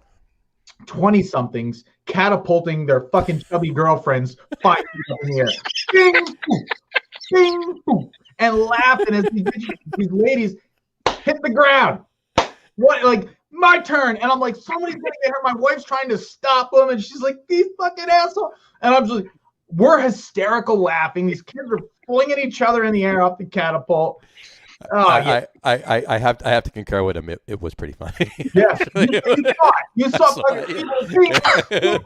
20-somethings, catapulting their fucking chubby girlfriends 5 feet up in the air. Bing, boom, bing, boom, and laughing as these ladies hit the ground. What, like, my turn. And I'm like, somebody's going to get hurt. My wife's trying to stop them. And she's like, these fucking assholes. And I'm just like, we're hysterical laughing. These kids are flinging each other in the air off the catapult. Oh, yeah. I have to concur with him. It was pretty funny. Yeah, you saw people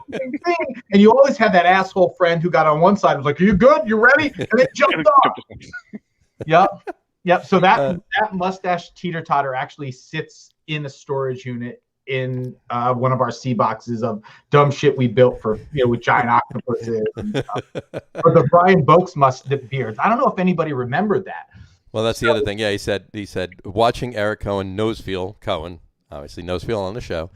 and you always had that asshole friend who got on one side, was like, "Are you good? You ready?" And then jumped off. Yep. So that mustache teeter-totter actually sits in a storage unit in one of our sea boxes of dumb shit we built for with giant octopuses and stuff. Or the Brian Boakes beards. I don't know if anybody remembered that. Well, that's the other thing. Yeah, he said watching Eric Cohen Cohen, obviously Nosefeel on the show,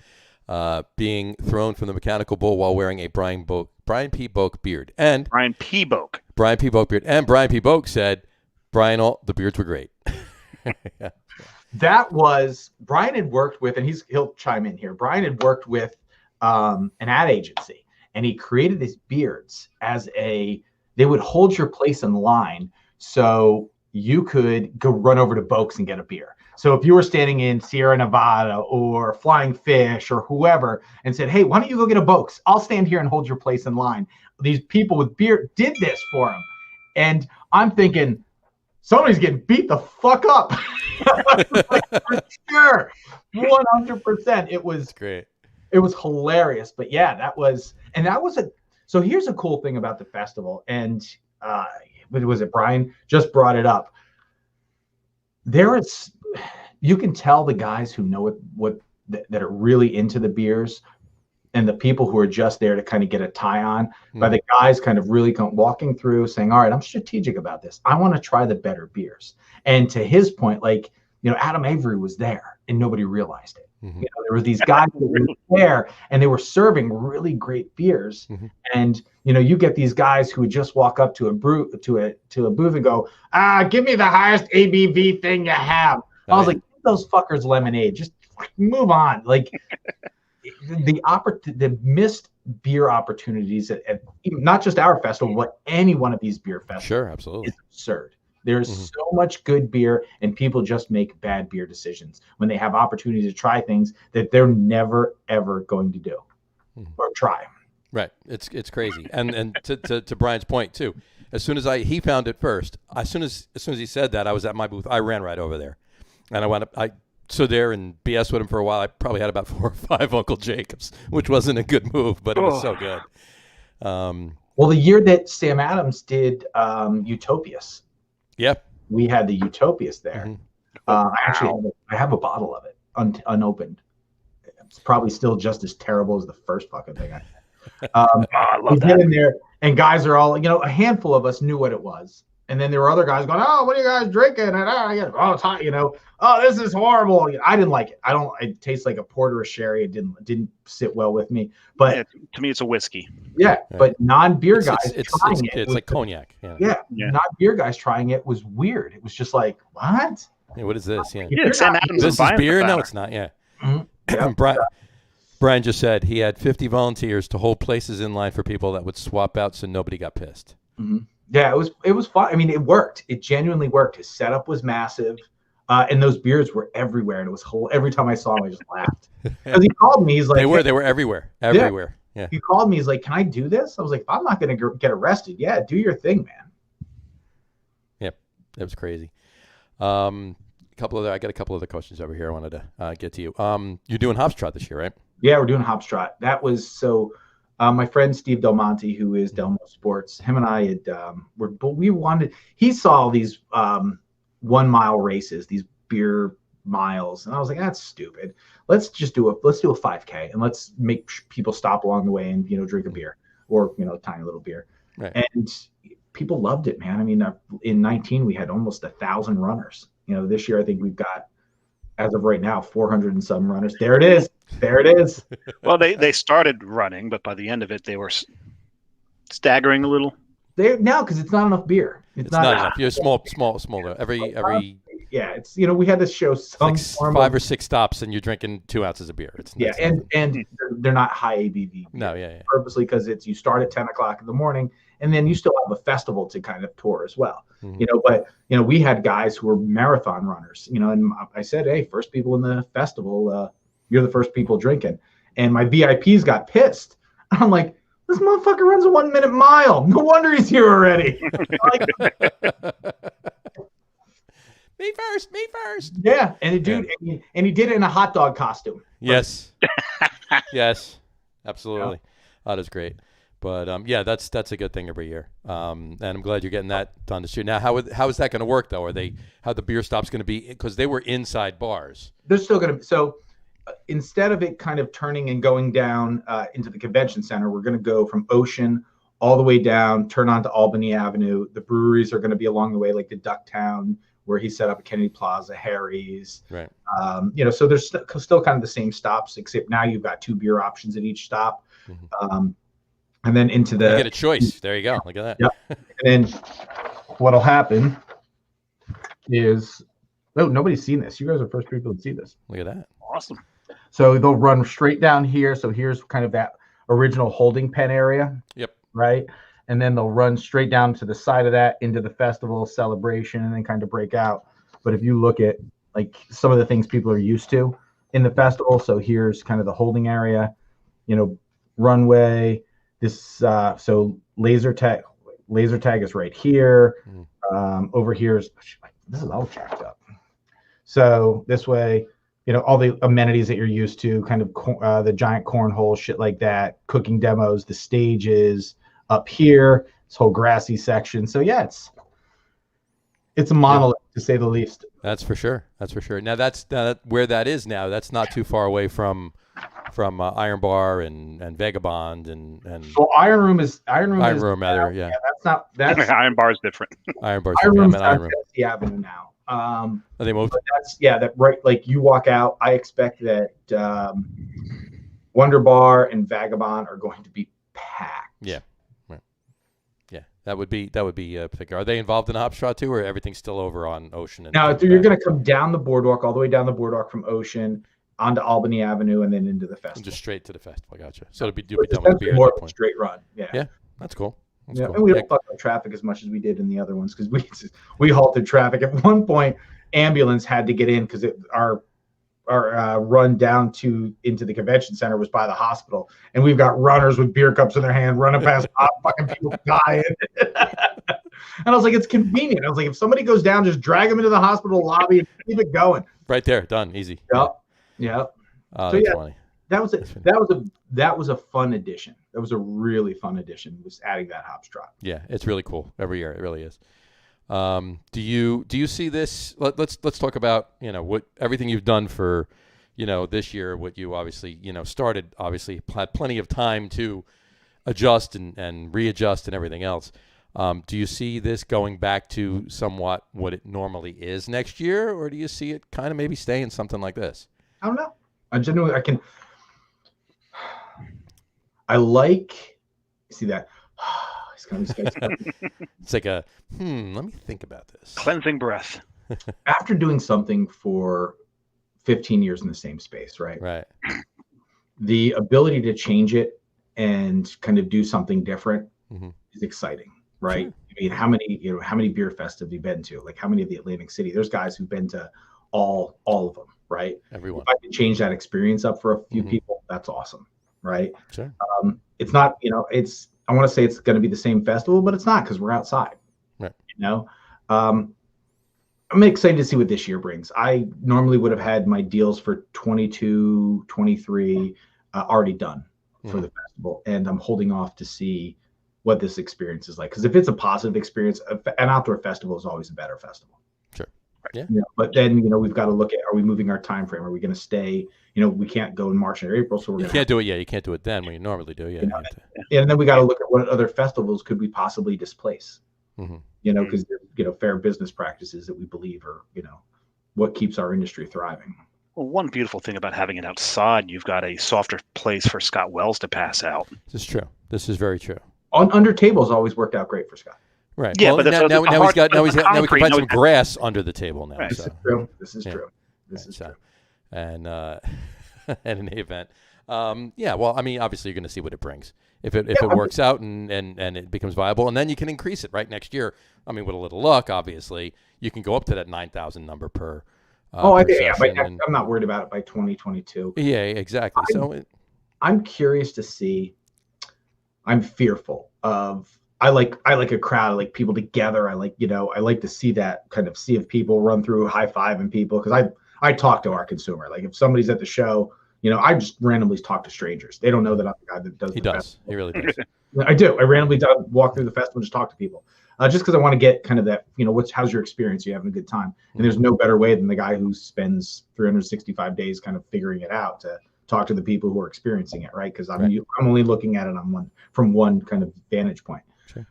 being thrown from the mechanical bull while wearing a Brian P. Boak beard. And Brian P. Boak beard. And Brian P. Boak said, the beards were great. Yeah. That was, Brian had worked with, and he'll chime in here. Brian had worked with an ad agency, and he created these beards they would hold your place in line, so you could go run over to Boakes and get a beer. So if you were standing in Sierra Nevada or Flying Fish or whoever and said, "Hey, why don't you go get a Boakes? I'll stand here and hold your place in line." These people with beer did this for him. And I'm thinking, somebody's getting beat the fuck up. For sure. 100%. It was great. It was hilarious. But yeah, so here's a cool thing about the festival. And was it Brian just brought it up? You can tell the guys who know that are really into the beers and the people who are just there to kind of get a tie on by the guys kind of really walking through saying, all right, I'm strategic about this. I want to try the better beers. And to his point, Adam Avery was there and nobody realized it. Mm-hmm. There were these guys that were there and they were serving really great beers. Mm-hmm. And, you get these guys who would just walk up to a booth and go, give me the highest ABV thing you have. I was like, give those fuckers lemonade. Just move on. Like the missed beer opportunities at not just our festival, but any one of these beer festivals. Sure, absolutely. Is absurd. There's so much good beer, and people just make bad beer decisions when they have opportunities to try things that they're never ever going to do or try. Right. It's crazy. And to Brian's point too, as soon as he found it first, as soon as he said that, I was at my booth. I ran right over there, and I stood there and BS with him for a while. I probably had about 4 or 5 Uncle Jacobs, which wasn't a good move, but it was so good. Well, the year that Sam Adams did Utopias. Yep. We had the Utopias there. Mm-hmm. I have a bottle of it unopened. It's probably still just as terrible as the first fucking thing. I love we that. get in there, and guys are all, a handful of us knew what it was. And then there were other guys going, "Oh, what are you guys drinking?" And it's hot, "Oh, this is horrible." I didn't like it. It tastes like a porter or sherry. It didn't sit well with me. But to me, it's a whiskey. Yeah. But non-beer guys trying it. It's like cognac. Yeah. Non-beer guys trying it was weird. It was just like, what? Yeah, what is this? Yeah. Sam Adams. This is beer? No, it's not. Yeah. Mm-hmm. Brian just said he had 50 volunteers to hold places in line for people that would swap out so nobody got pissed. Mm-hmm. Yeah, it was fun. I mean, it worked. It genuinely worked. His setup was massive, and those beers were everywhere. And it was every time I saw him, I just laughed. Because he called me, he's like, they were everywhere. Yeah. He called me, he's like, "Can I do this?" I was like, "I'm not going to get arrested." Yeah, do your thing, man. Yep, that was crazy. I got a couple other questions over here. I wanted to get to you. You're doing Hops Trot this year, right? Yeah, we're doing Hops Trot. That was so. My friend Steve Del Monte, who is Delmo Sports, him and I had he saw these 1 mile races, these beer miles, and I was like, that's stupid. Let's do a 5K and let's make people stop along the way and drink a beer or a tiny little beer. Right. And people loved it, man. I mean, in 19 we had almost 1,000 runners. This year I think we've got, as of right now, 400 and some runners. There it is. Well, they started running, but by the end of it, they were staggering a little. Because it's not enough beer. It's not enough. You're small. Every yeah, it's we had to show some like 5 or 6 stops, and you're drinking 2 ounces of beer. And they're not high ABV. No, yeah. Purposely, because you start at 10 o'clock in the morning, and then you still have a festival to kind of tour as well. Mm-hmm. But we had guys who were marathon runners. And I said, "Hey, first people in the festival, you're the first people drinking." And my VIPs got pissed. I'm like, "This motherfucker runs a 1 minute mile. No wonder he's here already." Me first. Yeah, and he did it in a hot dog costume. Yes. Yes, absolutely. Yeah. That is great. But that's a good thing every year. And I'm glad you're getting that done this year. Now, how is that going to work though? How the beer stop's going to be, because they were inside bars. They're still going to. So instead of it kind of turning and going down into the convention center, we're going to go from Ocean all the way down, turn onto Albany Avenue. The breweries are going to be along the way, like the Ducktown, where he set up at Kennedy Plaza, Harry's. Right. So there's still kind of the same stops, except now you've got 2 beer options at each stop. Mm-hmm. And then into the... You get a choice. There you go. Look at that. Yep. And then what'll happen is... Oh, nobody's seen this. You guys are the first people to see this. Look at that. Awesome. So they'll run straight down here. So here's kind of that original holding pen area. Yep. Right? And then they'll run straight down to the side of that into the festival celebration and then kind of break out. But if you look at like some of the things people are used to in the festival, so here's kind of the holding area, runway, this so laser tag is right here. Over here this is all jacked up. So this way, all the amenities that you're used to, kind of the giant cornhole, shit like that, cooking demos, the stages up here, this whole grassy section. So yeah, it's a monolith to say the least. That's for sure. Now that's where that is now. That's not too far away from Iron Bar and Vagabond and well, Iron Room. That's Iron Bar is different. Iron Bar's Iron Room's Iron Room. the Avenue now. Are they moved? That right. Like you walk out, I expect that Wonder Bar and Vagabond are going to be packed. Yeah. Right. Yeah. That would be a figure. Are they involved in Hops Trot too, or everything's still over on Ocean? Now you're going to come down the boardwalk, all the way down the boardwalk from Ocean onto Albany Avenue, and then into the festival. Just straight to the festival. Gotcha. So you'll be done with the beer more at that point. Straight run. Yeah. Yeah. That's cool. Cool. And we don't fuck with traffic as much as we did in the other ones, because we halted traffic. At one point, ambulance had to get in because our run down into the convention center was by the hospital, and we've got runners with beer cups in their hand running past fucking people dying. And I was like, it's convenient. I was like, if somebody goes down, just drag them into the hospital lobby and keep it going. Right there, done, easy. Yep. So yeah, funny. That was a fun addition. That was a really fun addition. Was adding that Hops Trot. Yeah, it's really cool every year. It really is. Do you see this? Let's talk about what everything you've done for this year, what you obviously, started, obviously had plenty of time to adjust and readjust and everything else. Do you see this going back to somewhat what it normally is next year, or do you see it kind of maybe staying something like this? I don't know. I like, see that? It's like let me think about this. Cleansing breath. After doing something for 15 years in the same space, right? Right. The ability to change it and kind of do something different is exciting, right? Sure. I mean, how many beer fests have you been to? Like, how many of the Atlantic City? There's guys who've been to all of them, right? Everyone. If I can change that experience up for a few people, that's awesome, right? Sure. It's not, I want to say it's going to be the same festival, but it's not, because we're outside. Right. I'm excited to see what this year brings. I normally would have had my deals for 22, 23 already done for the festival, and I'm holding off to see what this experience is like. Because if it's a positive experience, an outdoor festival is always a better festival. Sure. Yeah. But then we've got to look at, are we moving our time frame? Are we going to stay? We can't go in March or April, so you can't do it. Yeah, you can't do it then when you normally do. Yeah. And then we got to look at what other festivals could we possibly displace. Because fair business practices that we believe are what keeps our industry thriving. Well, one beautiful thing about having it outside, you've got a softer place for Scott Wells to pass out. This is true. This is very true. Under tables always worked out great for Scott. Right. Yeah, well, but now we can find some grass under the table now. Right. This is true. This is true. This is true. And in any event, well, I mean, obviously you're going to see what it brings. If it works out and it becomes viable, and then you can increase it right next year. I mean, with a little luck, obviously, you can go up to that 9,000 number per. I'm not worried about it by 2022. Yeah, exactly. I'm curious to see. I'm fearful of. I like a crowd. I like people together. I like to see that kind of sea of people run through, high-fiving people, because I talk to our consumer. Like, if somebody's at the show, I just randomly talk to strangers. They don't know that I'm the guy that does. He does. He really does. I do. I randomly walk through the festival and just talk to people, just because I want to get kind of that. How's your experience? You having a good time? And there's no better way than the guy who spends 365 days kind of figuring it out to talk to the people who are experiencing it, right? Because I'm only looking at it from one kind of vantage point. Sure.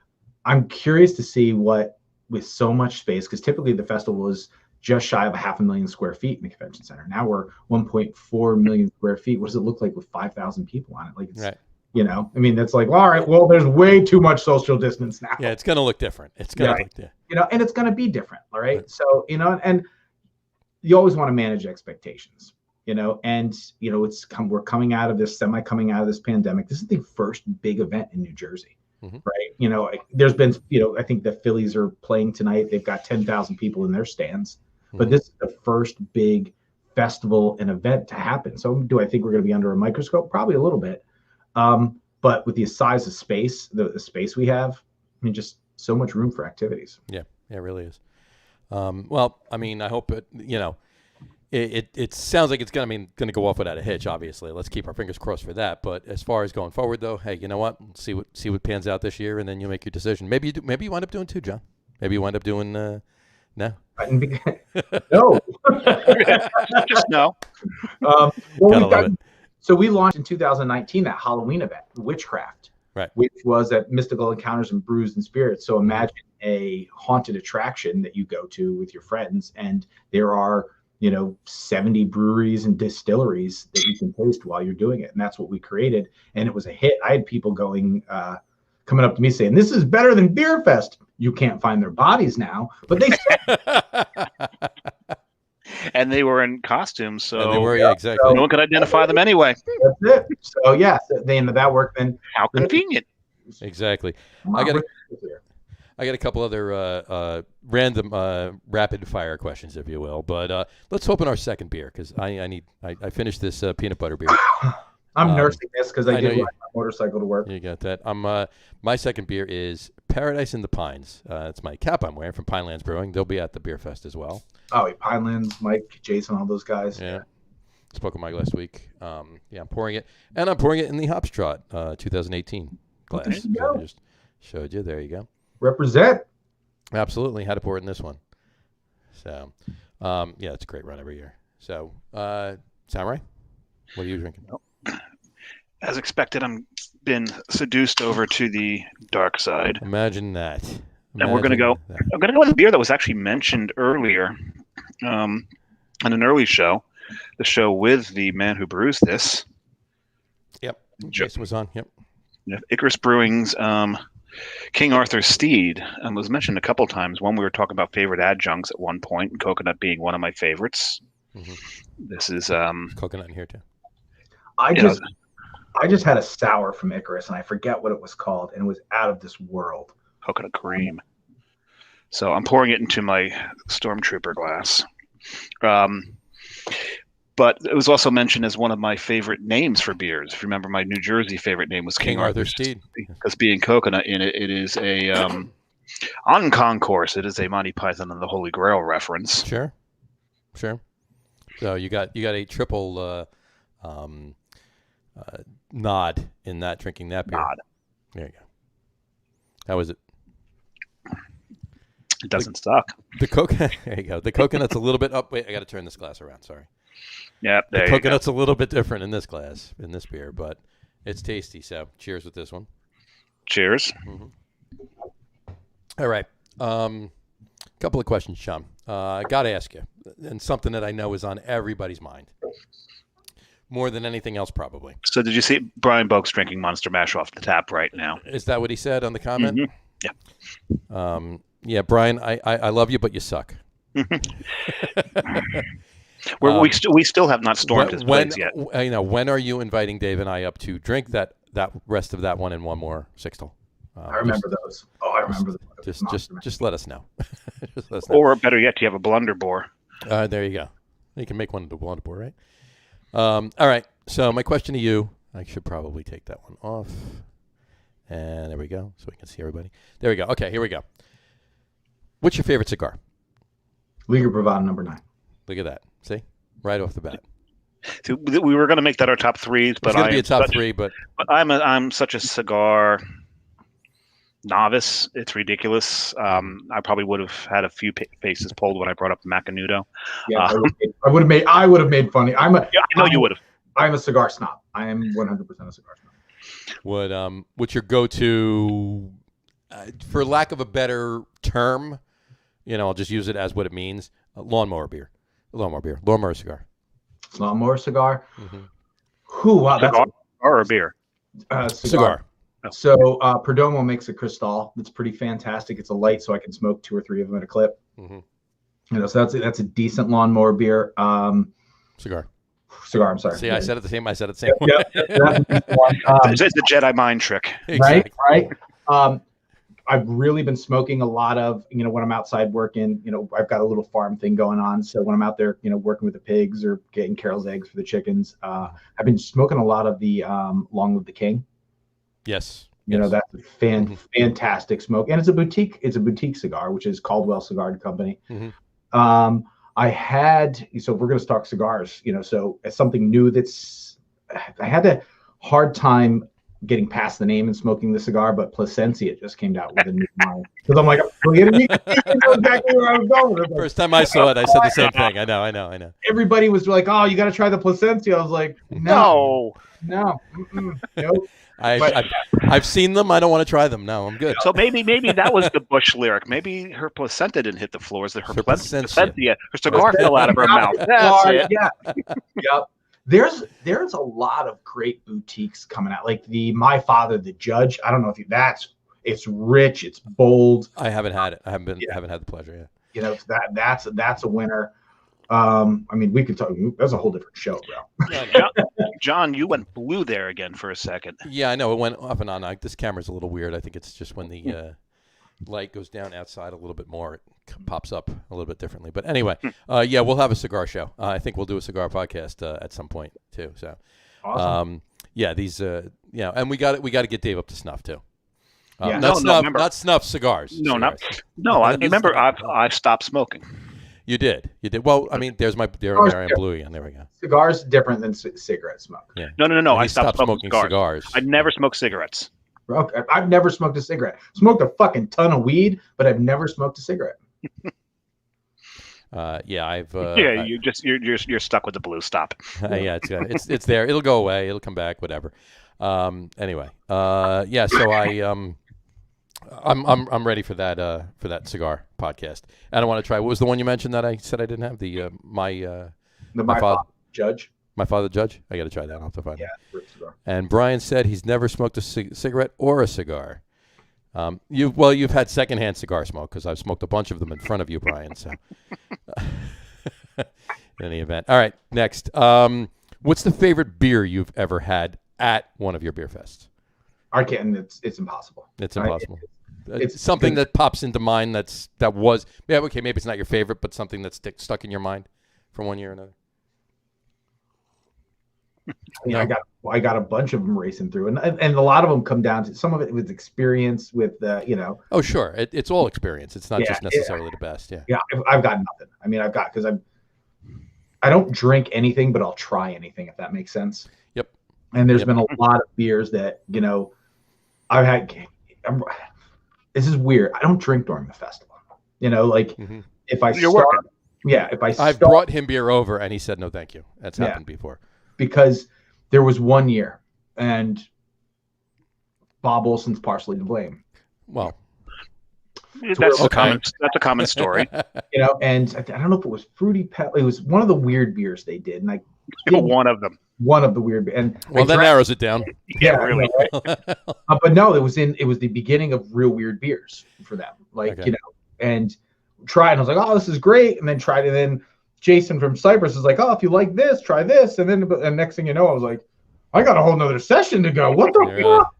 I'm curious to see what, with so much space, because typically the festival is just shy of 500,000 square feet in the convention center. Now we're 1.4 million square feet. What does it look like with 5,000 people on it? Like, it's, right. I mean, that's like, well, all right, well, there's way too much social distance now. Yeah, it's going to look different. It's going to look different. And it's going to be different. All right. So, and you always want to manage expectations, we're coming out of this pandemic. This is the first big event in New Jersey. Right. There's been, I think the Phillies are playing tonight. They've got 10,000 people in their stands, but this is the first big festival and event to happen. So do I think we're going to be under a microscope? Probably a little bit. But with the size of space, the space we have, I mean, just so much room for activities. Yeah, it really is. Well, I mean, I hope it, it sounds like it's going to go off without a hitch, obviously. Let's keep our fingers crossed for that. But as far as going forward, though, hey, you know what? See what pans out this year, and then you make your decision. Maybe you wind up doing two, John. Maybe you wind up doing no. No. Just no. So we launched in 2019 that Halloween event, Witchcraft, right, which was at Mystical Encounters and Brews and Spirits. So imagine a haunted attraction that you go to with your friends, and there are 70 breweries and distilleries that you can taste while you're doing it. And that's what we created. And it was a hit. I had people coming up to me saying, "This is better than Beer Fest." You can't find their bodies now, but they and they were in costumes, so and they were, yeah, exactly. No one could identify them anyway. That's it. So yeah, that worked. Then how convenient. Exactly. I got a couple other random rapid fire questions, if you will. But let's open our second beer, because I finished this peanut butter beer. I'm nursing this because I did ride my motorcycle to work. You got that. My second beer is Paradise in the Pines. It's my cap I'm wearing from Pinelands Brewing. They'll be at the Beer Fest as well. Oh, Pinelands, Mike, Jason, all those guys. Yeah. Spoke with Mike last week. I'm pouring it. And I'm pouring it in the Hops Trot 2018 glass. I just showed you. There you go. Represent. Absolutely. Had to pour it in this one. So, it's a great run every year. So, Samurai, what are you drinking? As expected, I'm been seduced over to the dark side. Imagine that. And we're going to go. I'm going to go with a beer that was actually mentioned earlier, in an early show, the show with the man who brews this. Yep, Jason was on. Yep. Yeah, Icarus Brewing's King Arthur Steed, and was mentioned a couple times. One, we were talking about favorite adjuncts at one point, and coconut being one of my favorites. Mm-hmm. This is coconut in here too. I just had a sour from Icarus, and I forget what it was called, and it was out of this world. Coconut cream. So I'm pouring it into my Stormtrooper glass. But it was also mentioned as one of my favorite names for beers. If you remember, my New Jersey favorite name was King Arthur Steed. Because being coconut in it, it is a on concourse. It is a Monty Python and the Holy Grail reference. Sure. So you got a triple nod in that drinking that beer. Nod. There you go. How is it? It doesn't suck. The coconut. There you go. The coconut's a little bit up. Wait, I got to turn this glass around. Sorry. Yeah, the coconut's a little bit different in this glass, in this beer, but it's tasty. So, cheers with this one. Cheers. Mm-hmm. All right. Couple of questions, Sean. I got to ask you, and something that I know is on everybody's mind, more than anything else, probably. So, did you see Brian Boak's drinking Monster Mash off the tap right now? Is that what he said on the comment? Mm-hmm. Yeah. Yeah, Brian, I love you, but you suck. We still have not stormed his place yet. When are you inviting Dave and I up to drink that rest of that one and one more Sixtel? I remember those. Oh, I remember those. Just let us know. Just let us know. Or better yet, do you have a Blunderbore? There you go. You can make one into Blunderbore, right? All right. So my question to you, I should probably take that one off. And there we go, so we can see everybody. There we go. Okay, here we go. What's your favorite cigar? Liga Bravada number 9. Look at that. See? Right off the bat. So we were going to make that our top threes, but it's going to be a top three. But I'm such a cigar novice. It's ridiculous. I probably would have had a few faces pulled when I brought up the Macanudo. Yeah, I would have made funny. I know you would have. I'm a cigar snob. I am 100% a cigar snob. What's your go-to, for lack of a better term, I'll just use it as what it means, lawnmower cigar. Lawnmower cigar? Mm-hmm. Wow, cigar or a beer? Cigar. Oh. So Perdomo makes a Cristal that's pretty fantastic. It's a light, so I can smoke 2 or 3 of them at a clip. Mm-hmm. So that's a decent lawnmower beer. Cigar. I'm sorry. See, I said it the same. Way. It's the Jedi mind trick. Exactly. Right. I've really been smoking a lot of, when I'm outside working, I've got a little farm thing going on. So when I'm out there, working with the pigs or getting Carol's eggs for the chickens, I've been smoking a lot of the Long Live the King. Yes. That's a fantastic smoke. And it's a boutique cigar, which is Caldwell Cigar Company. Mm-hmm. So we're going to talk cigars, so it's something new I had a hard time getting past the name and smoking the cigar, but Plasencia just came out with a new line. Because I'm like, exactly where I was going. First time I saw it, I said the same thing. I know. Everybody was like, oh, you got to try the Plasencia. I was like, no. Nope. I've seen them. I don't want to try them. No, I'm good. So maybe that was the Bush lyric. Maybe her placenta didn't hit the floors. Her placentia. Her cigar fell out of her mouth. That's it. Yeah. Yep. There's a lot of great boutiques coming out, like the My Father the Judge. I don't know if it's rich, it's bold. I haven't had it. I haven't had the pleasure yet. That's a winner. We could talk. That's a whole different show, bro. John, you went blue there again for a second. Yeah, I know it went off and on. This camera's a little weird. I think it's just when the light goes down outside a little bit more, it pops up a little bit differently. But anyway, we'll have a cigar show. I think we'll do a cigar podcast at some point too. So, awesome. And we got to get Dave up to snuff too. Not snuff cigars. No. I remember I've stopped smoking. You did. Well, there's my Marion Bluey, and there we go. Cigars different than cigarette smoke. Yeah. No. I stopped smoking cigars. I never smoked cigarettes. Okay. I've never smoked a cigarette. Smoked a fucking ton of weed, but I've never smoked a cigarette. I've you're stuck with the blue. Stop. yeah, it's there. It'll go away. It'll come back. Whatever. Anyway, So I'm ready for that cigar podcast. And I want to try. What was the one you mentioned that I said I didn't have? The my father Judge. My father judge. I got to try that. I'll have to find it. Yeah, cigar. And Brian said he's never smoked a cigarette or a cigar. You've had secondhand cigar smoke because I've smoked a bunch of them in front of you, Brian. So, in any event, all right. Next, what's the favorite beer you've ever had at one of your beer fests? I can't. It's impossible. It's impossible. It's something that pops into mind. Okay. Maybe it's not your favorite, but something that's stuck in your mind from one year or another. I got a bunch of them racing through, and a lot of them come down to some of it with experience with Oh, sure, it's all experience. It's not just necessarily the best. Yeah. Yeah, I've got nothing. I mean, because I don't drink anything, but I'll try anything if that makes sense. Yep. And there's been a lot of beers that I've had. This is weird. I don't drink during the festival. If I You're start, working. I've brought him beer over and he said no, thank you. That's happened before. Because there was one year, and Bob Olson's partially to blame. Well, that's a common story. And I don't know if it was Fruity Pebble. It was one of the weird beers they did, and one of them. One of the weird, and that narrows it down. Yeah, really. But no, it was the beginning of real weird beers for them. And tried, and I was like, oh, this is great, and then tried it. And then Jason from Cyprus is like, oh, if you like this, try this. And next thing you know, I was like, I got a whole nother session to go. What the fuck?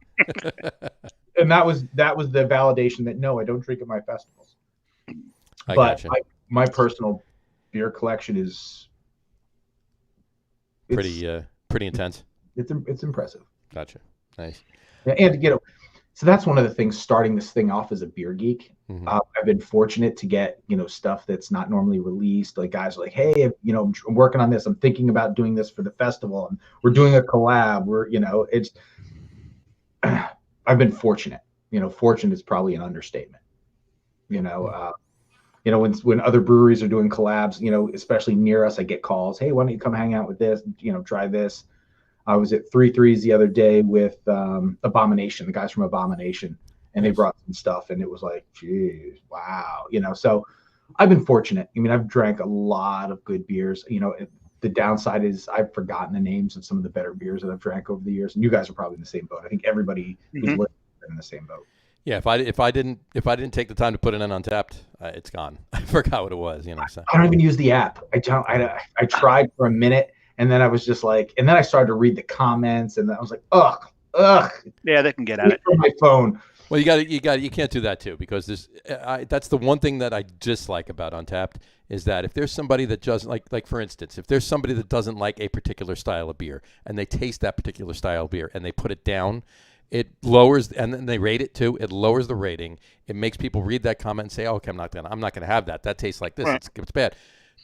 And that was the validation that no, I don't drink at my festivals. But my personal beer collection is pretty intense. It's impressive. Gotcha. Nice. Yeah, and so that's one of the things. Starting this thing off as a beer geek, I've been fortunate to get stuff that's not normally released. Like guys are like, hey, I'm working on this. I'm thinking about doing this for the festival, and we're doing a collab. It's. I've been fortunate. Fortunate is probably an understatement. When other breweries are doing collabs, especially near us, I get calls. Hey, why don't you come hang out with this? Try this. I was at 3-3s the other day with Abomination, the guys from Abomination, and they brought some stuff, and it was like, geez, wow. So I've been fortunate. I mean, I've drank a lot of good beers. The downside is I've forgotten the names of some of the better beers that I've drank over the years, and you guys are probably in the same boat. I think everybody who's listening is in the same boat. Yeah, if I didn't take the time to put it in Untapped, it's gone. I forgot what it was. So. I don't even use the app. I tried for a minute, and then I was just like, and then I started to read the comments, and I was like, ugh. Yeah, they can get at it on my phone. Well, you can't do that too, because that's the one thing that I dislike about Untapped is that if there's somebody that doesn't like for instance, if there's somebody that doesn't like a particular style of beer and they taste that particular style of beer and they put it down, it lowers, and then they rate it too. It lowers the rating. It makes people read that comment and say, "Oh, okay, I'm not gonna have that. That tastes like this. Right. It's bad."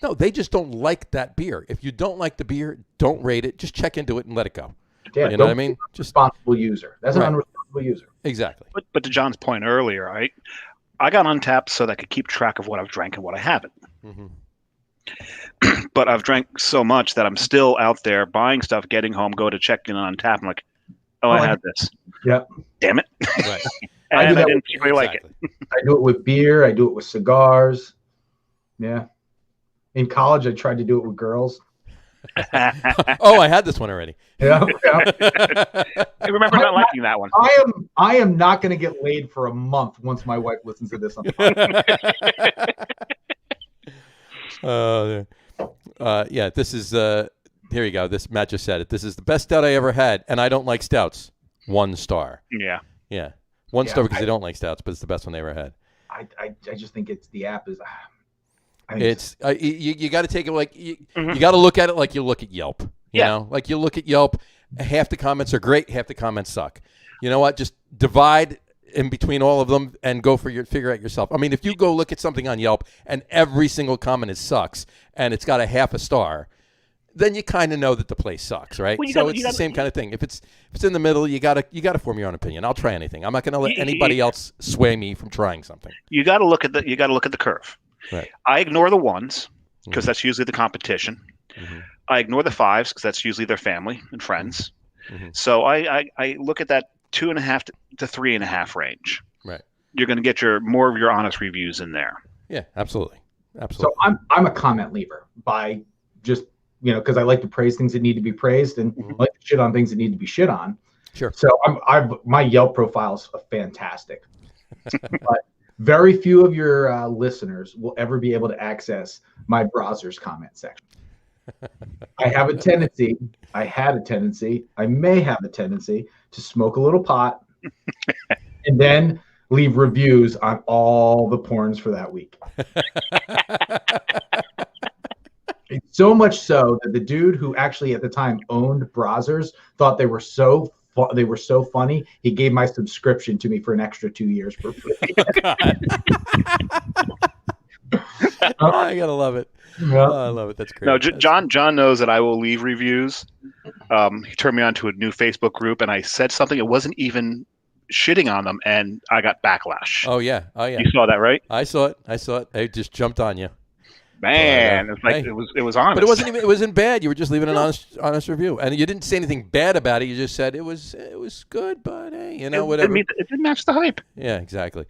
No, they just don't like that beer. If you don't like the beer, don't rate it. Just check into it and let it go. Yeah, you know what I mean? Just responsible user. That's an unresponsible user. Exactly. But to John's point earlier, I got Untapped so that I could keep track of what I've drank and what I haven't. Mm-hmm. But I've drank so much that I'm still out there buying stuff, getting home, go to check in on Untapped. I'm like, I had this. Yep. Damn it. Right. And I didn't really like it. I do it with beer. I do it with cigars. Yeah. In college, I tried to do it with girls. Oh, I had this one already. Yeah. I remember not liking that one. I am not going to get laid for a month once my wife listens to this on the podcast. Yeah, this is here you go. This Matt just said it. This is the best stout I ever had, and I don't like stouts. 1 star. Yeah. 1 star because I don't like stouts, but it's the best one they ever had. I just think the app is. It's you got to take it like you got to look at it like you look at Yelp. You know, like you look at Yelp. Half the comments are great, half the comments suck. You know what? Just divide in between all of them and figure out yourself. I mean, if you go look at something on Yelp and every single comment is sucks and it's got a 0.5 star, then you kind of know that the place sucks, right? Well, it's the same kind of thing. If it's in the middle, you gotta form your own opinion. I'll try anything. I'm not going to let anybody else sway me from trying something. You got to look at the curve. Right. I ignore the ones because that's usually the competition. Mm-hmm. I ignore the 5s because that's usually their family and friends. Mm-hmm. So I look at that 2.5 to 3.5 range. Right. You're going to get more of your honest reviews in there. Yeah, absolutely. So I'm a comment leaver by just, because I like to praise things that need to be praised and I like to shit on things that need to be shit on. Sure. So my Yelp profile is fantastic, but very few of your listeners will ever be able to access my browser's comment section. I had a tendency, I may have a tendency to smoke a little pot and then leave reviews on all the porns for that week. So much so that the dude who actually at the time owned browsers thought they were so funny, he gave my subscription to me for an extra 2 years for free. I gotta love it. Yeah. Oh, I love it. That's great. No, John knows that I will leave reviews. He turned me on to a new Facebook group, and I said something. It wasn't even shitting on them, and I got backlash. Oh yeah. You saw that, right? I saw it. It just jumped on you. Man, it's like hey. it was honest. But it wasn't bad. You were just leaving an honest review, and you didn't say anything bad about it. You just said it was good, but hey, whatever. It didn't match the hype. Yeah, exactly.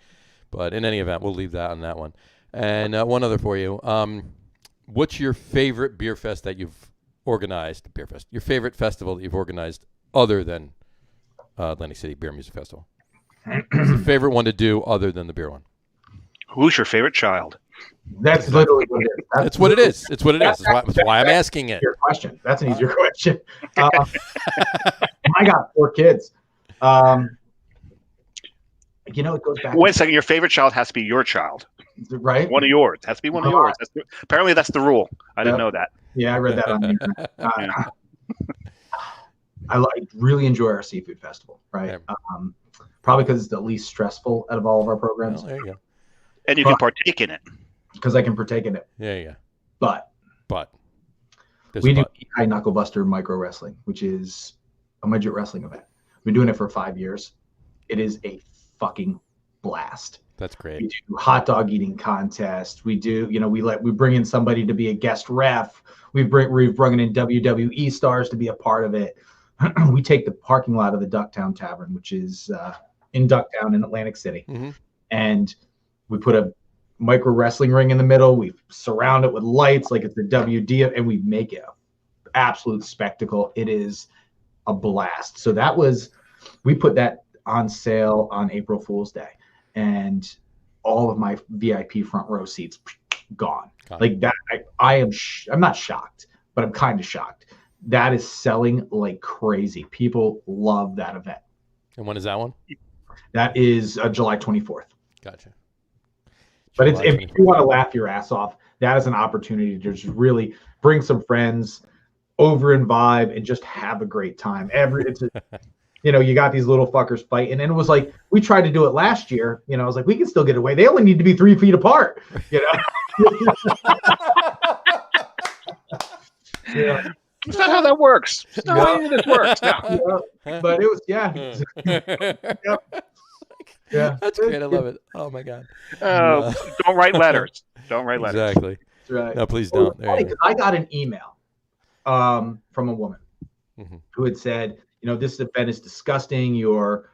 But in any event, we'll leave that on that one. And one other for you. What's your favorite beer fest that you've organized? Beer fest. Your favorite festival that you've organized other than Atlantic City Beer Music Festival? What's your favorite one to do other than the beer one? Who's your favorite child? That's literally what it is. That's what it is. It's what it is. That's why I'm asking it. Question. That's an easier question. I got 4 kids. It goes back. Wait a second. Your favorite child has to be your child, right? One of yours. It has to be one of yours. Apparently, that's the rule. I didn't know that. Yeah, I read that on the internet. I really enjoy our seafood festival, right? Yeah. Probably because it's the least stressful out of all of our programs. Well, there you go. And you can partake in it. Because I can partake in it. Yeah, yeah. But we do High Knuckle Buster Micro Wrestling, which is a midget wrestling event. We've been doing it for 5 years. It is a fucking blast. That's great. We do hot dog eating contest. We do, we bring in somebody to be a guest ref. We've brought in WWE stars to be a part of it. We take the parking lot of the Ducktown Tavern, which is in Ducktown in Atlantic City, and we put a micro wrestling ring in the middle. We surround it with lights like it's the WD, and we make it an absolute spectacle. It is a blast. So we put that on sale on April Fool's Day, and all of my VIP front row seats gone. Like that. I'm not shocked, but I'm kind of shocked. That is selling like crazy. People love that event. And when is that one? That is July 24th. Gotcha. But if you want to laugh your ass off, that is an opportunity to just really bring some friends over and vibe and just have a great time. You got these little fuckers fighting, and it was like we tried to do it last year. I was like, we can still get away. They only need to be 3 feet apart. Yeah. That's not how that works. That's not how any of this works. No. But it was, Yeah. That's great. I love it. Oh my God. Don't write letters. Don't write letters. Exactly. That's right. No, please don't. I got an email from a woman who had said, this event is disgusting. You're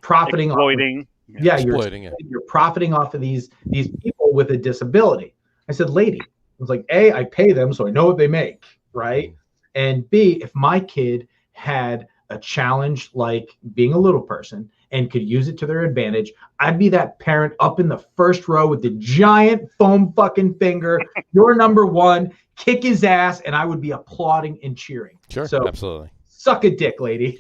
profiting exploiting. You're profiting off of these people with a disability. I said, lady, I was like, A, I pay them so I know what they make, right? And B, if my kid had a challenge like being a little person and could use it to their advantage, I'd be that parent up in the first row with the giant foam fucking finger. You're number one, kick his ass, and I would be applauding and cheering. Sure, so absolutely. Suck a dick, lady.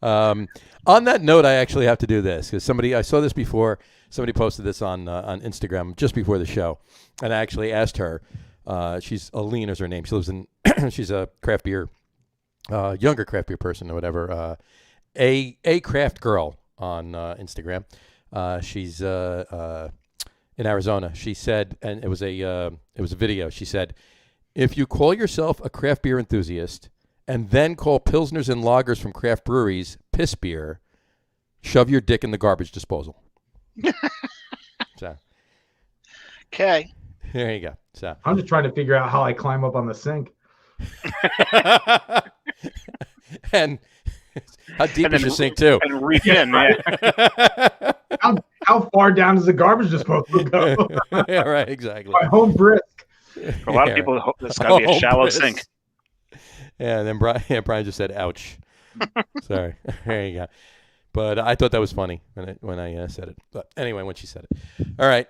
On that note, I actually have to do this because I saw this before. Somebody posted this on Instagram just before the show, and I actually asked her. She's Aline is her name. She lives in. She's a craft beer, younger craft beer person or whatever. A craft girl on Instagram. She's in Arizona. She said, and it was a video. She said, if you call yourself a craft beer enthusiast and then call pilsners and lagers from craft breweries piss beer, shove your dick in the garbage disposal. So Okay. There you go. So I'm just trying to figure out how I climb up on the sink. And how deep is your sink too? And reach in, yeah. How far down is the garbage disposal go? Yeah, right, exactly. My home brisk. For a lot of people, it's got to be a shallow sink. Yeah, and then Brian just said, "Ouch." Sorry. There you go. But I thought that was funny when I said it. But anyway, when she said it. All right.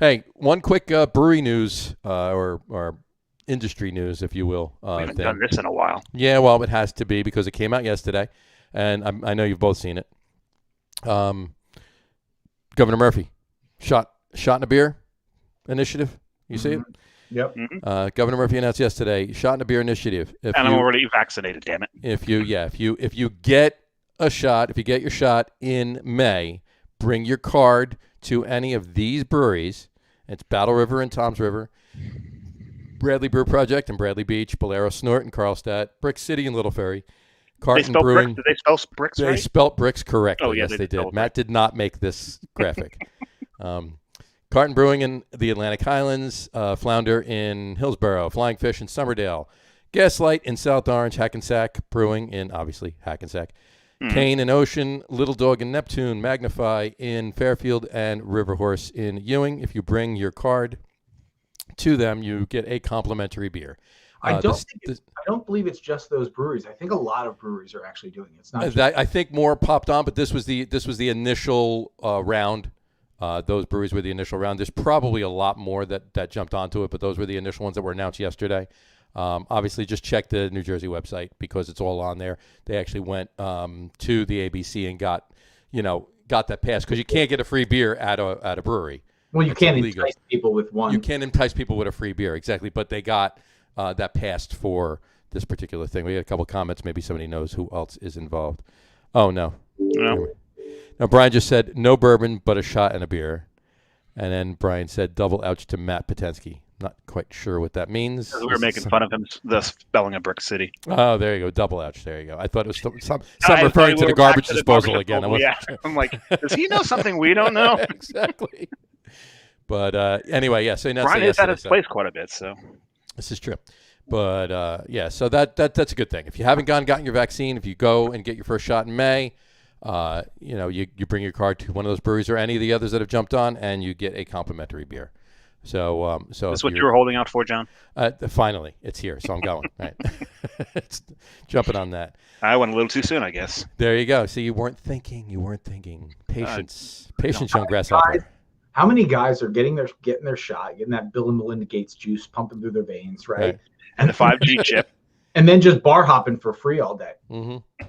Hey, one quick brewery news or industry news, if you will. We haven't done this in a while. Yeah, well, it has to be because it came out yesterday, and I know you've both seen it. Governor Murphy, shot in a beer initiative. You see it? Yep. Mm-hmm. Governor Murphy announced yesterday, shot in a beer initiative. And I'm already vaccinated. Damn it. If you get a shot, if you get your shot in May, bring your card to any of these breweries. It's Battle River and Tom's River, Bradley Brew Project in Bradley Beach, Bolero Snort in Carlstadt, Brick City in Little Ferry, Carton Brewing. Did they spell bricks right? They spelt bricks correctly. Oh, yeah, yes, they did. Right. Matt did not make this graphic. Carton Brewing in the Atlantic Highlands, Flounder in Hillsborough, Flying Fish in Somerdale, Gaslight in South Orange, Hackensack Brewing in, obviously, Hackensack, Kane in Ocean, Little Dog in Neptune, Magnify in Fairfield, and River Horse in Ewing. If you bring your card to them, you get a complimentary beer. I don't believe it's just those breweries. I think a lot of breweries are actually doing it. It's not. I think more popped on, but this was the initial round. Those breweries were the initial round. There's probably a lot more that jumped onto it, but those were the initial ones that were announced yesterday. Obviously, just check the New Jersey website because it's all on there. They actually went to the ABC and got that pass because you can't get a free beer at a brewery. Well, you can't entice people with one. You can't entice people with a free beer, exactly. But they got that passed for this particular thing. We had a couple comments. Maybe somebody knows who else is involved. Oh, no. No. Now, Brian just said, no bourbon, but a shot and a beer. And then Brian said, double ouch to Matt Potensky. Not quite sure what that means. We were making fun of him, the spelling of Brick City. Oh, there you go. Double ouch. There you go. I thought it was some referring to the garbage disposal again. Yeah. I'm like, does he know something we don't know? Exactly. But anyway, yeah. So Brian is at his place quite a bit, so. This is true. But, yeah, so that's a good thing. If you haven't gotten your vaccine, if you go and get your first shot in May, you bring your card to one of those breweries or any of the others that have jumped on, and you get a complimentary beer. So this is what you were holding out for, John? Finally, it's here, so I'm going. Right, it's jumping on that. I went a little too soon, I guess. There you go. See, you weren't thinking. Patience, young grasshopper. How many guys are getting their shot, getting that Bill and Melinda Gates juice pumping through their veins, right? And the 5G chip, and then just bar hopping for free all day. Mm-hmm.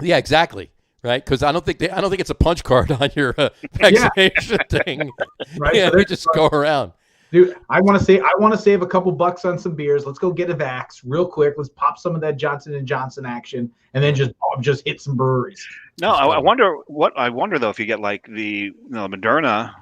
Yeah, exactly. Right, because I don't think it's a punch card on your vaccination thing. Right, yeah, so you just go around. Dude, I want to save a couple bucks on some beers. Let's go get a vax real quick. Let's pop some of that Johnson & Johnson action, and then just hit some breweries. No, I wonder though if you get like the Moderna,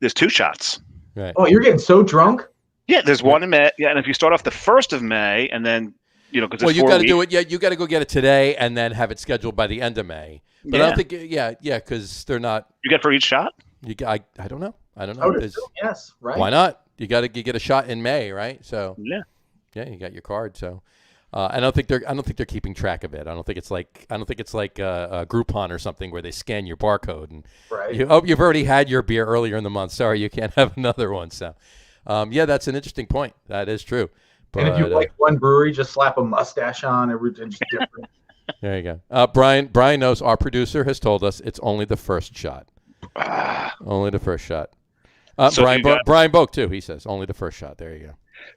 there's 2 shots. Right. Oh, you're getting so drunk. Yeah, there's one in May. Yeah, and if you start off the 1st of May and then. Because you got to do it. Yeah, you got to go get it today and then have it scheduled by the end of May. But I don't think. Yeah, because they're not. You get for each shot? I don't know. Yes, right. Why not? You get a shot in May, right? So yeah, you got your card. So I don't think they're keeping track of it. I don't think it's like a Groupon or something where they scan your barcode and you've already had your beer earlier in the month. Sorry, you can't have another one. So yeah, that's an interesting point. That is true. But, and if you like one brewery, just slap a mustache on. Everything's different. There you go. Brian knows. Our producer has told us it's only the first shot. Only the first shot. Brian Boak too. He says only the first shot. There you go.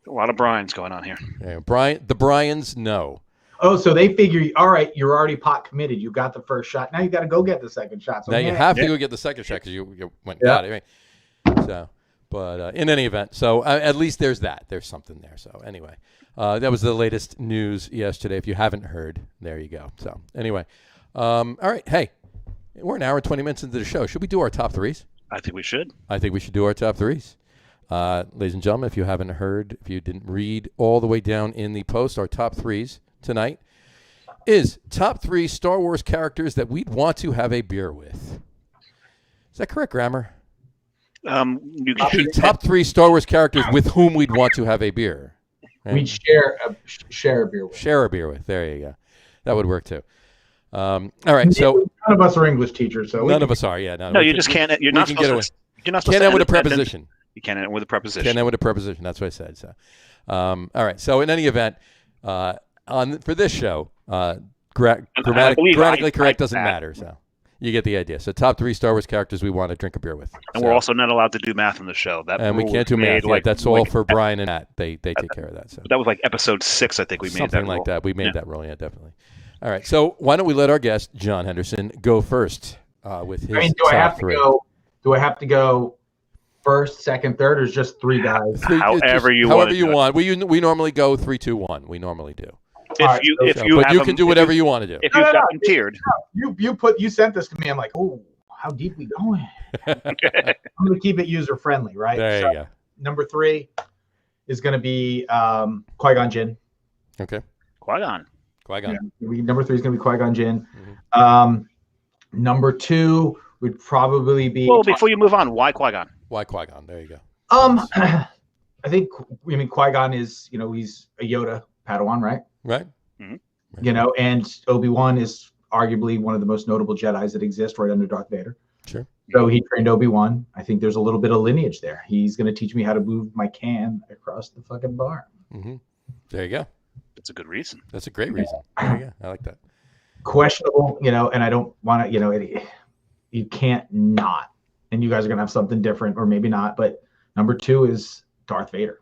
A lot of Brian's going on here. Yeah, the Brians know. Oh, so they figure, all right, you're already pot committed. You got the first shot. Now you got to go get the second shot. So now you have to go get the second shot because you went and got it. Right? So. But in any event, so at least there's that. There's something there. So anyway, that was the latest news yesterday. If you haven't heard, there you go. So anyway, all right. Hey, we're an hour and 20 minutes into the show. Should we do our top 3s? I think we should. I think we should do our top 3s. Ladies and gentlemen, if you haven't heard, if you didn't read all the way down in the post, our top 3s tonight is top 3 Star Wars characters that we'd want to have a beer with. Is that correct grammar? You can top 3 Star Wars characters with whom we'd want to have a beer. Right? We'd share a beer with. Share a beer with. There you go. That would work too. All right. So none of us are English teachers, so none of us are. Yeah. No, you just can't. You're not supposed to. You're not supposed can't to end with a preposition. You can't end with a preposition. Can't end with a preposition. That's what I said. So, all right. So in any event, for this show, grammatically correct doesn't matter. So you get the idea. So top 3 Star Wars characters we want to drink a beer with. And we're also not allowed to do math on the show. And we can't do math. That's all for Brian and Matt. They take care of that. So that was like episode 6, I think we made something like that. We made that rule. Yeah, definitely. All right. So why don't we let our guest Jon Henderson go first with his top 3? Do I have to go first, second, third, or is just 3 guys? However you want. We normally go 3, 2, 1. We normally do. But you can do whatever you want to do. If you've got them tiered. You sent this to me. I'm like, oh, how deep we going? I'm going to keep it user friendly, right? There you go. Number 3 is going to be Qui-Gon Jinn. Okay. Qui-Gon. Yeah, number 3 is going to be Qui-Gon Jinn. Mm-hmm. Number 2 would probably be. Well, before you move on, why Qui-Gon? Why Qui-Gon? There you go. I think Qui-Gon is he's a Yoda Padawan, right? Right. Mm-hmm. And Obi-Wan is arguably one of the most notable Jedis that exist, right under Darth Vader. Sure. So he trained Obi-Wan. I think there's a little bit of lineage there. He's going to teach me how to move my can across the fucking bar. Mm-hmm. There you go. That's a good reason. That's a great reason. There you go. I like that. Questionable, and I don't want to, you can't not. And you guys are going to have something different, or maybe not. But number 2 is Darth Vader.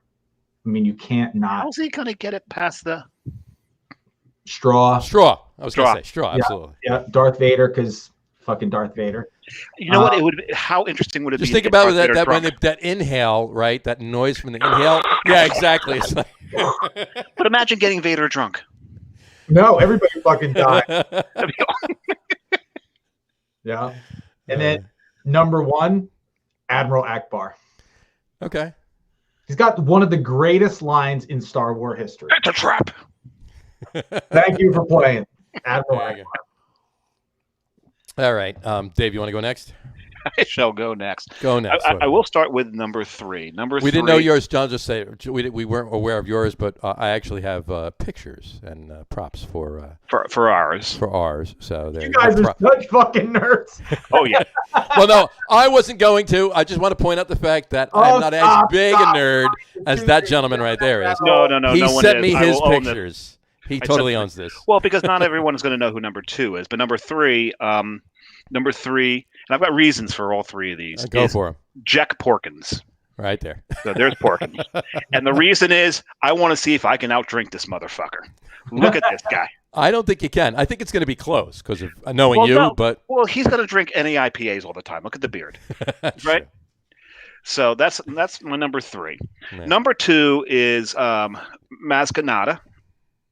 I mean, you can't not. How's he going to get it past the straw? I was going to say straw. Absolutely. Yeah, Darth Vader, because fucking Darth Vader. You know what? It would. How interesting would it be? Just think about that when that inhale, right? That noise from the inhale. Yeah, exactly. It's like... But imagine getting Vader drunk. No, everybody fucking died. Yeah. And then number 1, Admiral Akbar. Okay. He's got one of the greatest lines in Star Wars history. It's a trap. Thank you for playing, Admiral Akbar. All right. Dave, you want to go next? I shall go next. Go next. I will start with number 3. We didn't know yours, John. Just say we weren't aware of yours, but I actually have pictures and props for ours. For ours. So there you guys are such fucking nerds. Oh yeah. Well, no, I wasn't going to. I just want to point out the fact that I'm not as big a nerd as that gentleman right there is. No. He sent me his pictures. He totally owns this. Well, because not everyone is going to know who number 2 is, but number 3, and I've got reasons for all 3 of these. Go for him. Jack Porkins. Right there. So there's Porkins. And the reason is I want to see if I can outdrink this motherfucker. Look at this guy. I don't think you can. I think it's going to be close because of knowing you, but... Well, he's going to drink any IPAs all the time. Look at the beard. Right? True. So that's my number 3. Yeah. Number 2 is Maz Kanata.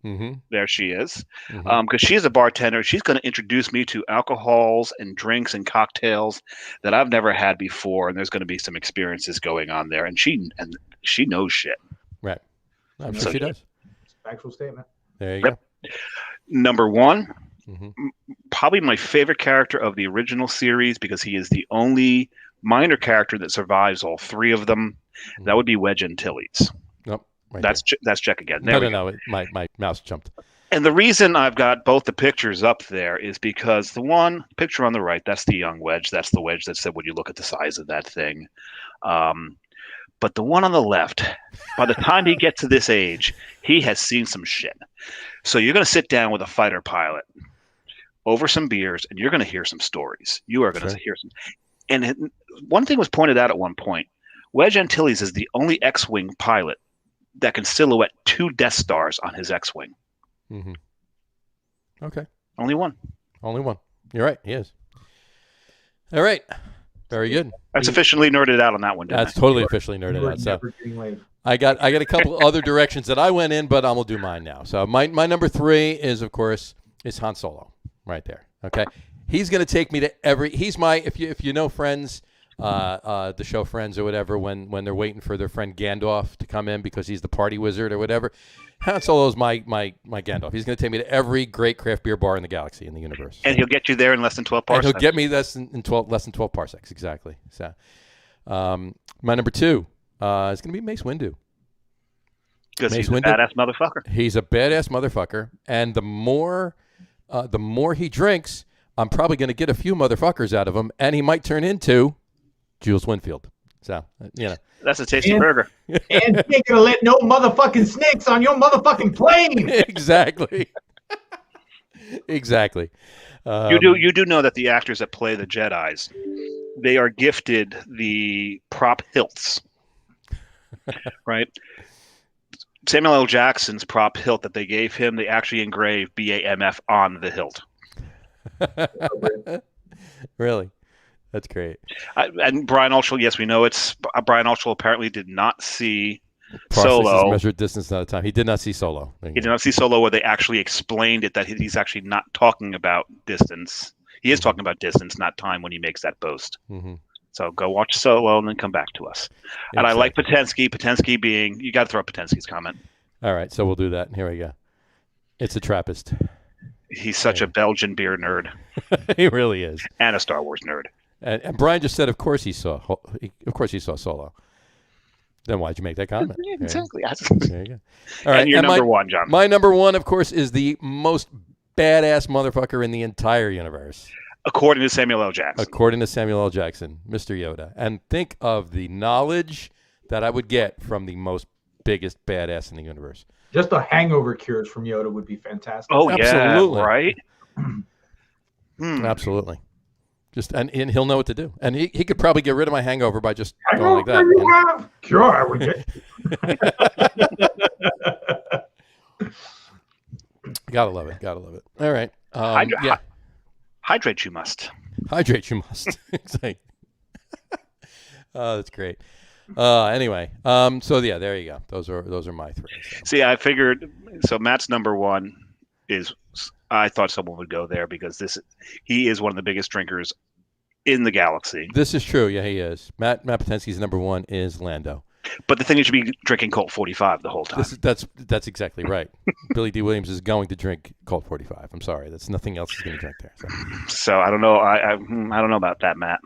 Mm-hmm. There she is. Because she's a bartender. She's going to introduce me to alcohols and drinks and cocktails that I've never had before. And there's going to be some experiences going on there. And she knows shit. Right. I'm sure she does. Factual statement. There you go. Number 1, probably my favorite character of the original series because he is the only minor character that survives all 3 of them. That would be Wedge Antilles. Nope. Right that's check again. No. My mouse jumped. And the reason I've got both the pictures up there is because the one picture on the right, that's the young Wedge. That's the Wedge that said when you look at the size of that thing. But the one on the left, by the time he gets to this age, he has seen some shit. So you're going to sit down with a fighter pilot over some beers, and you're going to hear some stories. You are going to hear some. And one thing was pointed out at one point. Wedge Antilles is the only X-Wing pilot that can silhouette 2 Death Stars on his X-Wing. Mm-hmm. Okay. Only one. You're right. He is. All right. Very good. That's officially nerded out on that one. That's totally officially nerded out. So I got a couple other directions that I went in, but I'm gonna do mine now. So my number 3 is of course Han Solo, right there. Okay. He's gonna take me to every. He's my if you know Friends. The show Friends or whatever, when they're waiting for their friend Gandalf to come in because he's the party wizard or whatever. Han Solo's my Gandalf. He's going to take me to every great craft beer bar in the galaxy, in the universe. And he'll get you there in less than 12 parsecs. And he'll get me less than 12 parsecs, exactly. So, My number 2 is going to be Mace Windu. Because he's a badass motherfucker. He's a badass motherfucker, and the more he drinks, I'm probably going to get a few motherfuckers out of him, and he might turn into Jules Winfield. So, That's a tasty burger. And you ain't gonna let no motherfucking snakes on your motherfucking plane. Exactly. Exactly. You do know that the actors that play the Jedis, they are gifted the prop hilts, right? Samuel L. Jackson's prop hilt that they gave him, they actually engraved BAMF on the hilt. Really? That's great. And Brian Altschul, yes, we know it's Brian Altschul apparently did not see Process Solo. Is measured distance, not a time. He did not see Solo. He did not see Solo where they actually explained it, that he's actually not talking about distance. He is talking about distance, not time, when he makes that boast. Mm-hmm. So go watch Solo and then come back to us. Exactly. And I like Patensky. Patensky being, you got to throw up Patensky's comment. All right, so we'll do that. Here we go. It's a Trappist. He's such a Belgian beer nerd. He really is. And a Star Wars nerd. And Brian just said, of course he saw Solo. Then why'd you make that comment? Yeah, exactly. There you go. All right, and your number 1, John. My number 1, of course, is the most badass motherfucker in the entire universe. According to Samuel L. Jackson. According to Samuel L. Jackson, Mr. Yoda. And think of the knowledge that I would get from the most biggest badass in the universe. Just the hangover cures from Yoda would be fantastic. Oh, absolutely. Yeah, right? Absolutely. And he'll know what to do. And he could probably get rid of my hangover by just going like that. Cure, I would get. Gotta love it. All right. Hydrate you must. Hydrate you must. Exactly. Oh, that's great. Anyway, so yeah, there you go. Those are my 3. So. See, I figured. So Matt's number 1 is. I thought someone would go there because he is one of the biggest drinkers in the galaxy. This is true. Yeah, he is. Matt Patensky's number 1 is Lando. But the thing is, you should be drinking Colt 45 the whole time. That's exactly right. Billy D. Williams is going to drink Colt 45. I'm sorry, that's nothing else he's going to drink there. So I don't know. I don't know about that, Matt.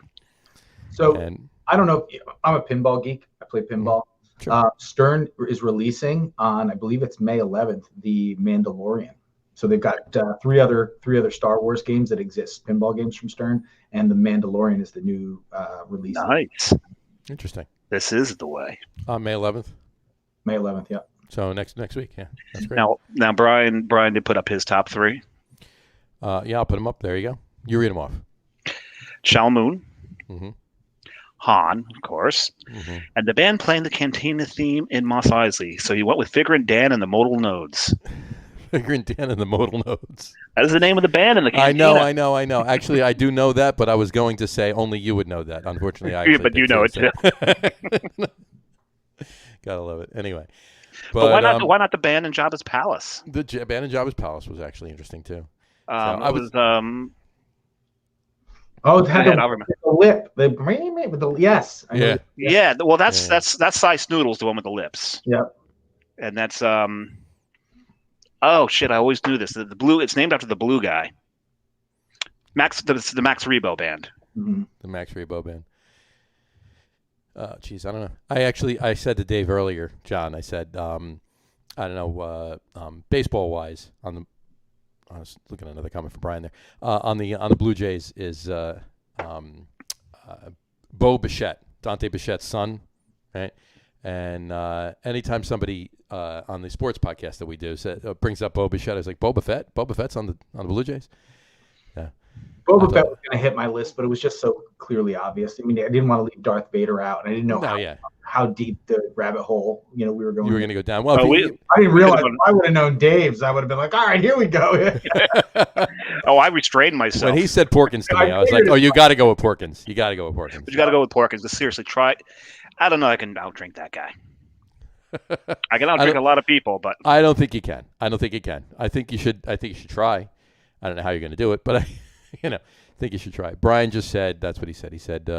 So I don't know. I'm a pinball geek. I play pinball. Sure. Stern is releasing on, I believe it's May 11th, The Mandalorian. So they've got 3 other Star Wars games that exist, pinball games from Stern, and The Mandalorian is the new release. Nice. Interesting. This is the way. May 11th. May 11th, yeah. So next week, yeah. That's great. Now Brian did put up his top 3. Yeah, I'll put them up. There you go. You read them off. Shao Moon. Mm-hmm. Han, of course. Mm-hmm. And the band playing the Cantina theme in Mos Eisley. So he went with Figure and Dan and the Modal Nodes. Figure and Dan and the Modal Nodes. That is the name of the band in the Cantina. I know. Actually, I do know that, but I was going to say only you would know that. Unfortunately, but you know it too. Gotta love it. Anyway, but why not the band in Jabba's Palace? The band in Jabba's Palace was actually interesting too. It had the lip. Yes. Yeah. Well, that's Sice Noodles, the one with the lips. Yeah. And that's oh shit! I always knew this. The blue. It's named after the blue guy. The Max Rebo band. Mm-hmm. The Max Rebo band. Geez, I don't know. I said to Dave earlier, John. I said, I don't know, baseball wise. I was looking at another comment from Brian there. On the Blue Jays is Bo Bichette, Dante Bichette's son, right? And anytime somebody on the sports podcast that we do brings up Bo Bichette, I was like, Boba Fett? Boba Fett's on the Blue Jays? Yeah. Boba Fett was going to hit my list, but it was just so clearly obvious. I mean, I didn't want to leave Darth Vader out, and I didn't know how deep the rabbit hole we were going. You were going to go down. Well, I didn't realize. If I would have known Dave's, I would have been like, all right, here we go. I restrained myself. When he said Porkins to me, I was like, oh, you got to go with Porkins. You got to go with Porkins. But you got to go with Porkins. But seriously, try. I don't know. I can outdrink that guy. I can outdrink a lot of people, but I don't think you can. I think you should try. I don't know how you're going to do it, but I think you should try. Brian just said that's what he said. He said,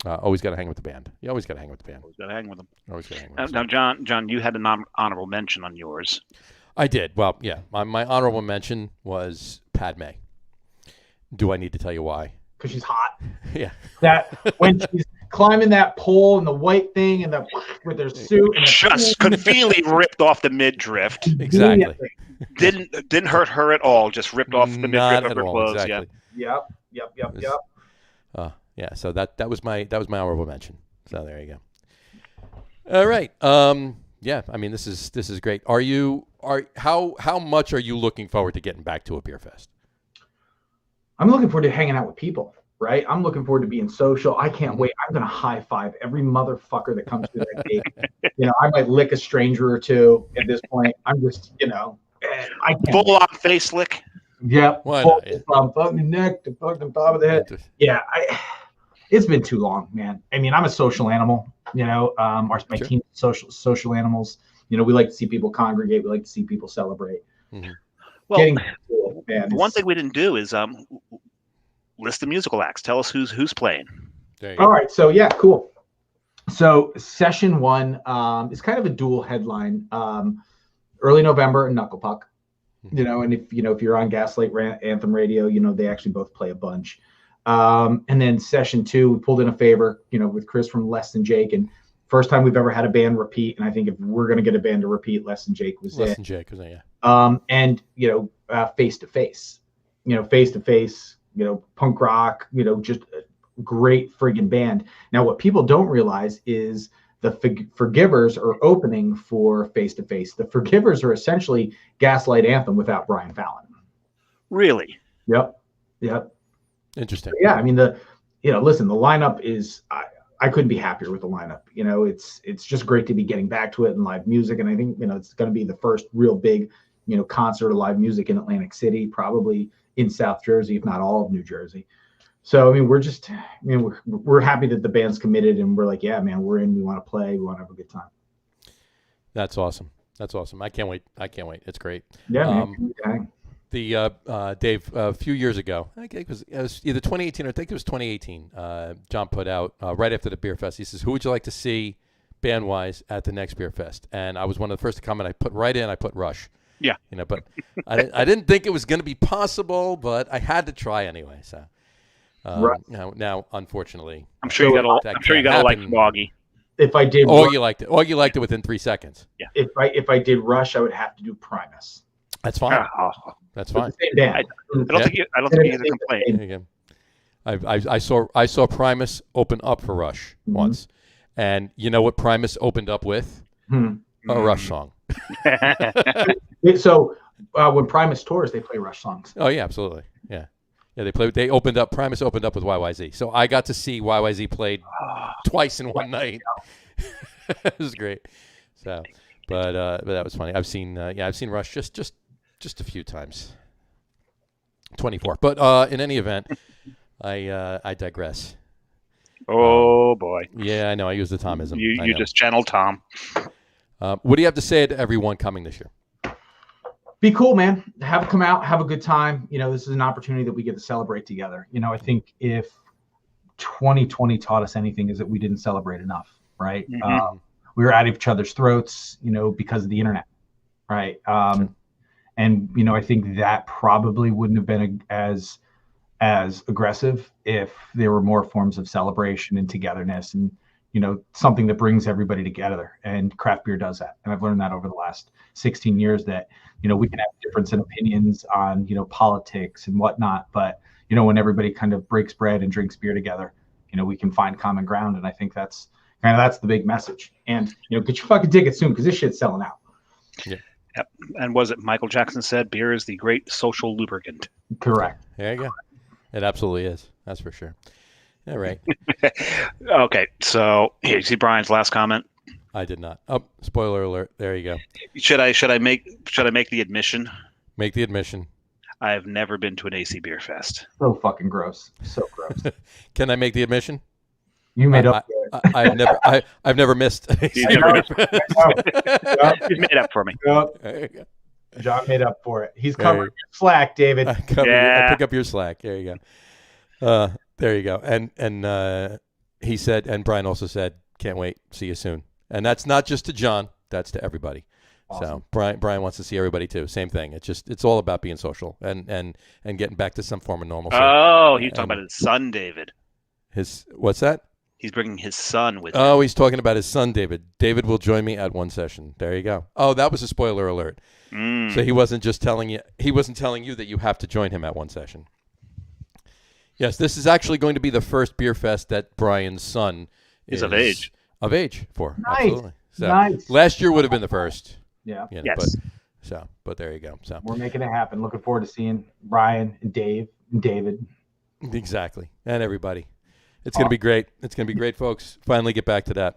"Always got to hang with the band. You always got to hang with the band. Always got to hang with them. Always got to hang with them." Now, John, you had an honorable mention on yours. I did. Well, yeah. My honorable mention was Padme. Do I need to tell you why? Because she's hot. Yeah. That when she's climbing that pole and the white thing and with their suit. And just conveniently ripped off the midriff. Exactly. Didn't hurt her at all. Just ripped off the midriff of her clothes. Exactly. Yep. Yeah. So that was my honorable mention. So there you go. All right. Yeah. I mean, this is great. How much are you looking forward to getting back to a beer fest? I'm looking forward to hanging out with people. Right? I'm looking forward to being social. I can't wait. I'm going to high five every motherfucker that comes through that gate. I might lick a stranger or two at this point. I'm just, I can't. Full on face lick. Yeah. Why not? Yeah. From fucking neck to fucking top of the head. Yeah. It's been too long, man. I mean, I'm a social animal, my team social animals. We like to see people congregate. We like to see people celebrate. Mm-hmm. Well, one thing we didn't do is, list the musical acts. Tell us who's playing. All right. So yeah, cool. So session 1 is kind of a dual headline. Early November and Knuckle Puck. And if you're on Gaslight Anthem Radio, they actually both play a bunch. And then session 2, we pulled in a favor, with Chris from Less Than Jake, and first time we've ever had a band repeat. And I think if we're gonna get a band to repeat, Less Than Jake was Less Than Jake was it, yeah. And face to face, punk rock, just a great friggin' band. Now, what people don't realize is the Forgivers are opening for Face to Face. The Forgivers are essentially Gaslight Anthem without Brian Fallon. Really? Yep. Interesting. Yeah, I mean listen, the lineup is I couldn't be happier with the lineup. It's just great to be getting back to it in live music, and I think it's going to be the first real big concert of live music in Atlantic City, probably in South Jersey, if not all of New Jersey. So, I mean, we're happy that the band's committed, and we're like, yeah, man, we're in. We want to play. We want to have a good time. That's awesome. I can't wait. It's great. Yeah, man. Dave, a few years ago, I think it was either 2018 or I think it was 2018, John put out right after the beer fest, he says, who would you like to see band-wise at the next beer fest? And I was one of the first to comment. I put Rush. Yeah. But I didn't think it was going to be possible, but I had to try anyway. So right. Now, unfortunately, I'm sure you gotta like Woggy. If I did, you liked it within 3 seconds. Yeah. If I did Rush, I would have to do Primus. That's fine. That's fine. I don't think you need to complain. I saw Primus open up for Rush once, and you know what Primus opened up with? A Rush song. So when Primus tours, they play Rush songs. Oh yeah, absolutely. Yeah. They opened up. Primus opened up with YYZ, so I got to see YYZ played twice in one night. It was great. So, but that was funny. I've seen Rush just a few times. 24. But in any event, I digress. Oh boy. Yeah, I know. I use the Tomism. You just channeled Tom. What do you have to say to everyone coming this year? Be cool, man. Come out, have a good time. This is an opportunity that we get to celebrate together. I think if 2020 taught us anything, is that we didn't celebrate enough, right? Mm-hmm. We were at each other's throats, because of the internet, right? Sure. And I think that probably wouldn't have been as aggressive if there were more forms of celebration and togetherness, and something that brings everybody together. And craft beer does that. And I've learned that over the last 16 years that we can have difference in opinions on politics and whatnot, but when everybody kind of breaks bread and drinks beer together, we can find common ground. And I think that's the big message. And get your fucking tickets soon, because this shit's selling out. Yeah. Yep. And was it Michael Jackson said, beer is the great social lubricant? Correct. There you go. It absolutely is. That's for sure. All right. Okay. So here, you see Brian's last comment? I did not. Oh, spoiler alert. There you go. Should I make the admission? Make the admission. I have never been to an AC Beer Fest. So fucking gross. So gross. Can I make the admission? You made up for it. I've never missed. You've made up for me. There you go. John made up for it. He's covering your slack, David. I pick up your slack. There you go. There you go. And he said, and Brian also said, can't wait. See you soon. And that's not just to John. That's to everybody. Awesome. So Brian wants to see everybody too. Same thing. It's all about being social and getting back to some form of normalcy. Oh, he's talking about his son, David. What's that? He's bringing his son with him. Oh, he's talking about his son, David. David will join me at one session. There you go. Oh, that was a spoiler alert. So he wasn't just telling you. He wasn't telling you that you have to join him at one session. Yes, this is actually going to be the first beer fest that Brian's son is of age. Of age for. Nice. Absolutely. So Nice. last year would have been the first. Yeah. You know, Yes. But there you go. So We're making it happen. Looking forward to seeing Brian and Dave and David. exactly, and everybody. It's going to be great. It's going to be great, folks. Finally get back to that.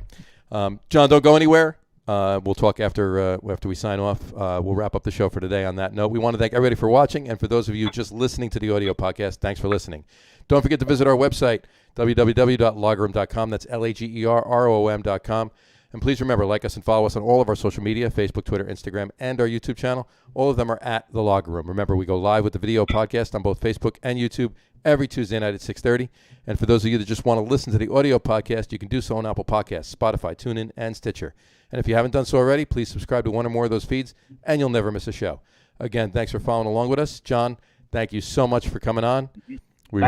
John, don't go anywhere. We'll talk after we sign off. We'll wrap up the show for today on that note. We want to thank everybody for watching, and for those of you just listening to the audio podcast, thanks for listening. Don't forget to visit our website, www.lagerroom.com. That's LAGERROM.com. And please remember, like us and follow us on all of our social media, Facebook, Twitter, Instagram, and our YouTube channel. All of them are at The Lager Room. Remember, we go live with the video podcast on both Facebook and YouTube every Tuesday night at 6:30. And for those of you that just want to listen to the audio podcast, you can do so on Apple Podcasts, Spotify, TuneIn, and Stitcher. And if you haven't done so already, please subscribe to one or more of those feeds, and you'll never miss a show. Again, thanks for following along with us. John, thank you so much for coming on. We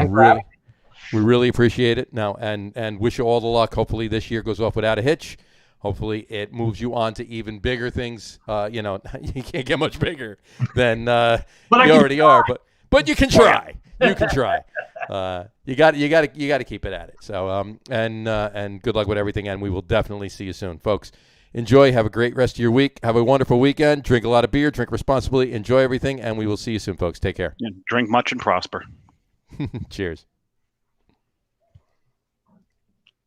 really appreciate it now, and wish you all the luck. Hopefully this year goes off without a hitch. Hopefully it moves you on to even bigger things. You can't get much bigger than you already are, but you can try. You can try. You got to keep it at it. So and good luck with everything, and we will definitely see you soon, folks. Enjoy. Have a great rest of your week. Have a wonderful weekend. Drink a lot of beer. Drink responsibly. Enjoy everything, and we will see you soon, folks. Take care. Yeah, drink much and prosper. Cheers.